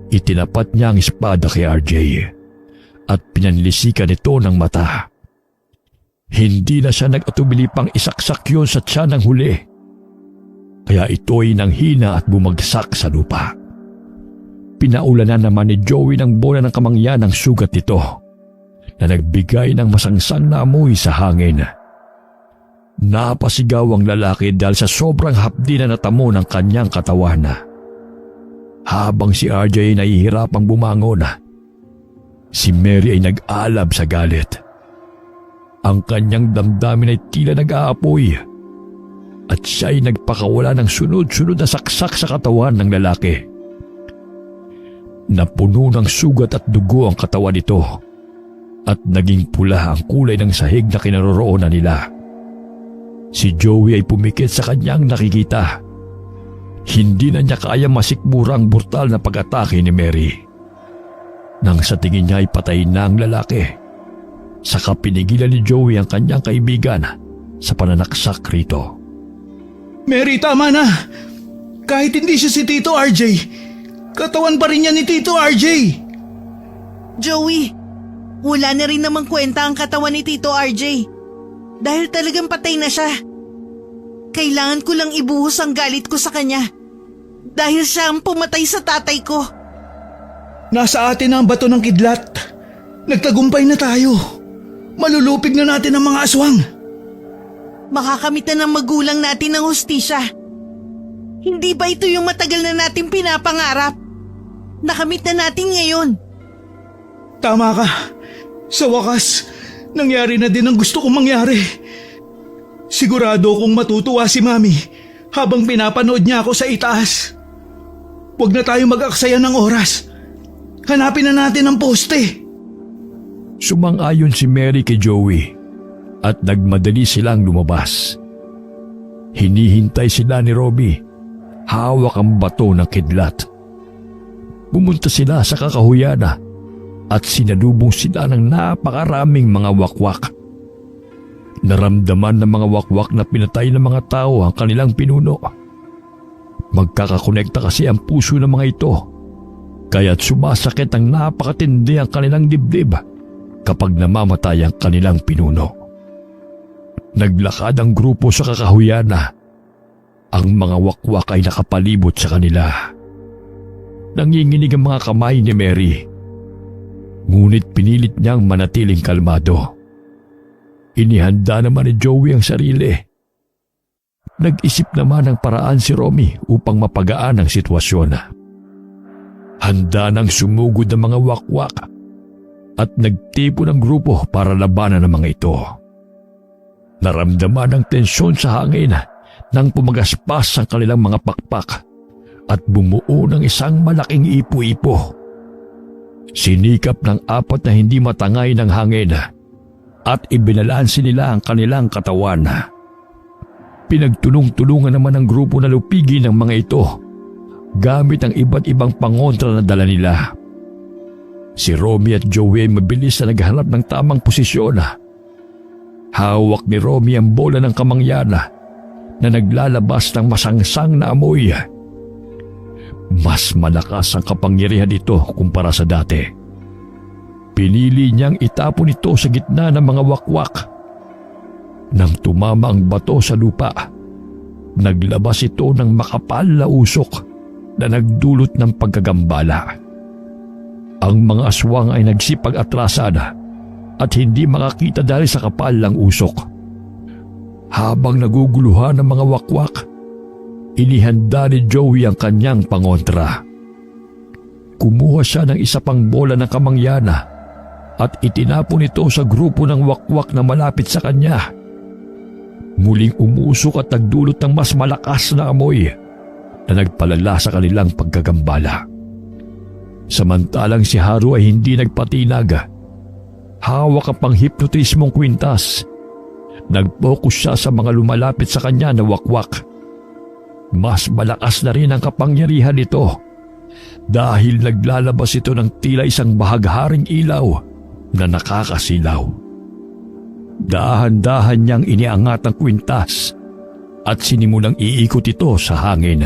Itinapat niya ang espada kay RJ at pinanlisikan ito ng mata. Hindi na siya nag-atubili pang isaksak yun sa tiyan ng huli, kaya ito'y nanghina at bumagsak sa lupa. Pinaulanan naman ni Joey ng bola ng kamangyan ang sugat nito na nagbigay ng masangsang na amoy sa hangin. Napasigaw ang lalaki dahil sa sobrang hapdi na natamo ng kanyang katawan. Habang si RJ ay nahihirapang bumangon, si Mary ay nag-alab sa galit. Ang kanyang damdamin ay tila nag-aapoy at siya ay nagpakawala ng sunod-sunod na saksak sa katawan ng lalaki. Napuno ng sugat at dugo ang katawan nito at naging pula ang kulay ng sahig na kinaroroonan nila. Si Joey ay pumikit sa kanyang nakikita. Hindi na niya kaya masikmura ang brutal na pag-atake ni Mary. Nang sa tingin niya ay patay na ang lalaki, saka pinigilan ni Joey ang kanyang kaibigan sa pananaksak rito. Mary, tama na! Kahit hindi siya si Tito RJ, katawan pa rin niya ni Tito RJ! Joey, wala na rin namang kwenta ang katawan ni Tito RJ. Dahil talagang patay na siya. Kailangan ko lang ibuhos ang galit ko sa kanya. Dahil siya ang pumatay sa tatay ko. Nasa atin na ang bato ng kidlat. Nagtagumpay na tayo. Malulupig na natin ang mga aswang. Makakamit na ng magulang natin ng hustisya. Hindi ba ito yung matagal na natin pinapangarap? Nakamit na natin ngayon. Tama ka. Sa wakas, nangyari na din ang gusto kong mangyari. Sigurado kong matutuwa si Mami habang pinapanood niya ako sa itaas. Huwag na tayo mag-aksaya ng oras. Hanapin na natin ang poste. Sumang-ayon si Mary kay Joey at nagmadali silang lumabas. Hinihintay sila ni Robbie, hawak ang bato ng kidlat. Pumunta sila sa kakahuyan at sinalubong sila ng napakaraming mga wakwak. Naramdaman ng mga wakwak na pinatay ng mga tao ang kanilang pinuno. Magkakakonekta kasi ang puso ng mga ito, kaya't sumasakit ang napakatindi ang kanilang dibdib kapag namamatay ang kanilang pinuno. Naglakad ang grupo sa kakahuyan. Ang mga wakwak ay nakapalibot sa kanila. Nanginginig ang mga kamay ni Mary, ngunit pinilit niyang manatiling kalmado. Inihanda naman ni Joey ang sarili. Nag-isip naman ng paraan si Romy upang mapagaan ang sitwasyon. Handa nang sumugod ang mga wakwak at nagtipo ng grupo para labanan ang mga ito. Naramdaman ang tensyon sa hangin nang pumagaspas ang kanilang mga pakpak at bumuo ng isang malaking ipo-ipo. Sinikap ng apat na hindi matangay ng hangin at ibinalansi nila ang kanilang katawan. Pinagtulong-tulungan naman ng grupo na lupigin ang mga ito gamit ang iba't ibang pangontra na dala nila. Si Romy at Joey mabilis na naghanap ng tamang posisyon. Hawak ni Romy ang bola ng kamangyan na naglalabas ng masangsang na amoy. Mas malakas ang kapangyarihan nito kumpara sa dati. Pinili niyang itapon ito sa gitna ng mga wakwak. Nang tumama ang bato sa lupa, naglabas ito ng makapal na usok na nagdulot ng pagkagambala. Ang mga aswang ay nagsipag-atrasan at hindi makakita dahil sa kapal ng usok. Habang naguguluhan ng mga wakwak, inihanda ni Joey ang kanyang pangontra. Kumuha siya ng isa pang bola ng kamangyan at itinapon ito sa grupo ng wakwak na malapit sa kanya. Muling umusok at nagdulot ng mas malakas na amoy na nagpalala sa kanilang pagkagambala. Samantalang si Haru ay hindi nagpatinag. Hawak ang panghipnotismong kwintas Nag-focus siya sa mga lumalapit sa kanya na wakwak. Mas malakas na rin ang kapangyarihan nito dahil naglalabas ito ng tila isang bahagharing ilaw na nakakasilaw. Dahan-dahan niyang iniangat ang kwintas at sinimulang iikot ito sa hangin.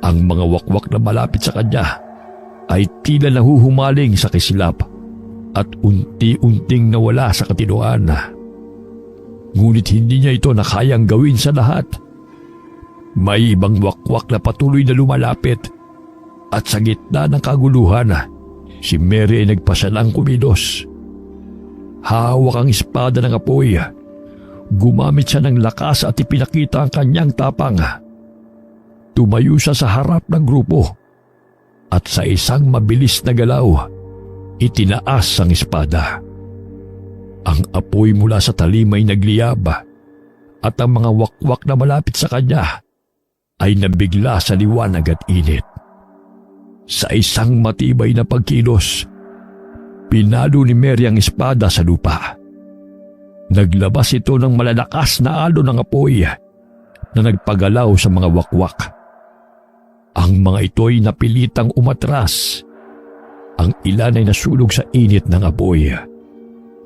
Ang mga wakwak na malapit sa kanya ay tila nahuhumaling sa kislap at unti-unting nawala sa katinuan. Ngunit hindi niya ito nakayang gawin sa lahat. May ibang wakwak na patuloy na lumalapit at sa gitna ng kaguluhan, si Mary ay nagpasalang kumilos. Hawak ang espada ng apoy. Gumamit siya ng lakas at ipinakita ang kanyang tapang. Tumayo siya sa harap ng grupo at sa isang mabilis na galaw, itinaas ang espada. Ang apoy mula sa talim ay nagliyab at ang mga wakwak na malapit sa kanya ay nabigla sa liwanag at init. Sa isang matibay na pagkilos, pinalo ni Mary ang espada sa lupa. Naglabas ito ng malalakas na alon ng apoy na nagpagalaw sa mga wakwak. Ang mga ito ay napilitang umatras. Ang ilan ay nasulog sa init ng apoy,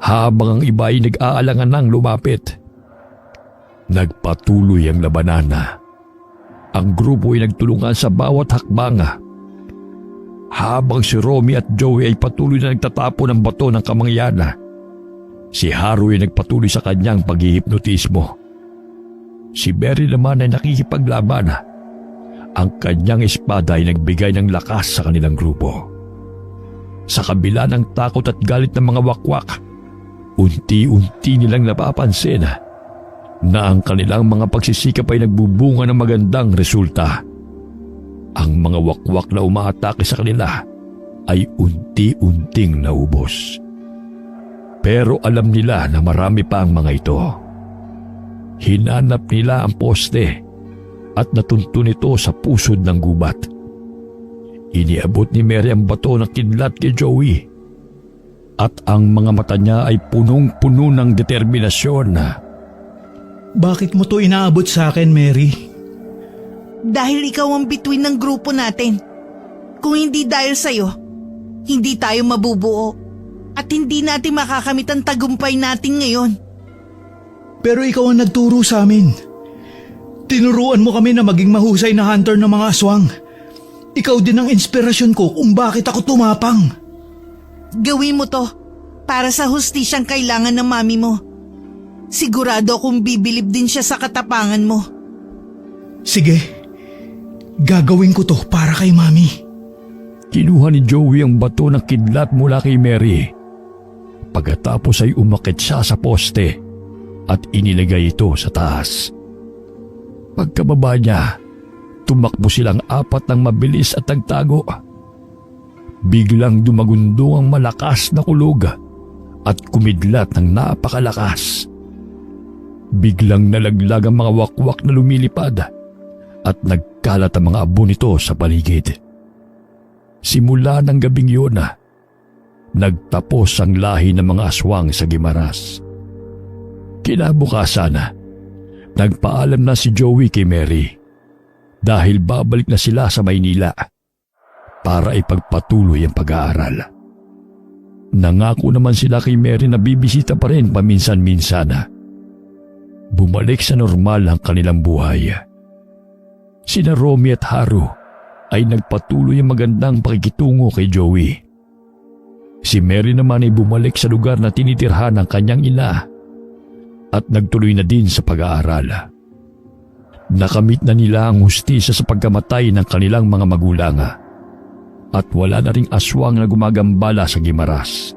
habang ang iba ay nag-aalangan ng lumapit. Nagpatuloy ang labanan. Ang grupo ay nagtulungan sa bawat hakbang. Habang si Romy at Joey ay patuloy na nagtatapon ng bato ng kamangyan, si Haru ay nagpatuloy sa kanyang paghihipnotismo. Si Mary naman ay nakikipaglaban. Ang kanyang espada ay nagbigay ng lakas sa kanilang grupo. Sa kabila ng takot at galit ng mga wakwak, unti-unti nilang napapansin na ang kanilang mga pagsisikap ay nagbubunga ng magandang resulta. Ang mga wakwak na umaatake sa kanila ay unti-unting naubos. Pero alam nila na marami pa ang mga ito. Hinanap nila ang poste at natuntun ito sa pusod ng gubat. Iniabot ni Mary ang bato na kidlat kay Joey at ang mga mata niya ay punong-puno ng determinasyon. Bakit mo to inaabot sa akin, Mary? Dahil ikaw ang bituin ng grupo natin. Kung hindi dahil sa'yo, hindi tayo mabubuo at hindi natin makakamit ang tagumpay natin ngayon. Pero ikaw ang nagturo sa amin. Tinuruan mo kami na maging mahusay na hunter ng mga aswang. Ikaw din ang inspirasyon ko kung bakit ako tumapang. Gawin mo to para sa hustisyang kailangan ng mami mo. Sigurado akong bibilib din siya sa katapangan mo. Sige, gagawin ko to para kay mami. Kinuha ni Joey ang bato ng kidlat mula kay Mary. Pagkatapos ay umakyat siya sa poste at inilagay ito sa taas. Pagkababa niya, tumakbo silang apat ng mabilis at nagtago. Biglang dumagundong ang malakas na kulog at kumidlat ng napakalakas. Biglang nalaglag ang mga wakwak na lumilipad at nagkalat ang mga abo nito sa paligid. Simula ng gabing yun, nagtapos ang lahi ng mga aswang sa Guimaras. Kinabukasan, nagpaalam na si Joey kay Mary dahil babalik na sila sa Maynila para ipagpatuloy ang pag-aaral. Nangako naman sila kay Mary na bibisita pa rin paminsan-minsan. Bumalik sa normal ang kanilang buhay. Sina Romy at Haru ay nagpatuloy ang magandang pakikitungo kay Joey. Si Mary naman ay bumalik sa lugar na tinitirhan ng kanyang ina at nagtuloy na din sa pag-aaral. Nakamit na nila ang hustisya sa pagkamatay ng kanilang mga magulang at wala na ring aswang na gumagambala sa Guimaras.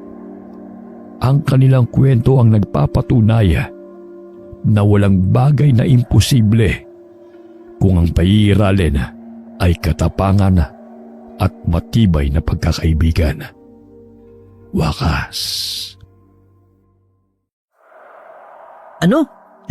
Ang kanilang kwento ang nagpapatunay na walang bagay na imposible kung ang paiiralin ay katapangan at matibay na pagkakaibigan. Wakas. Ano?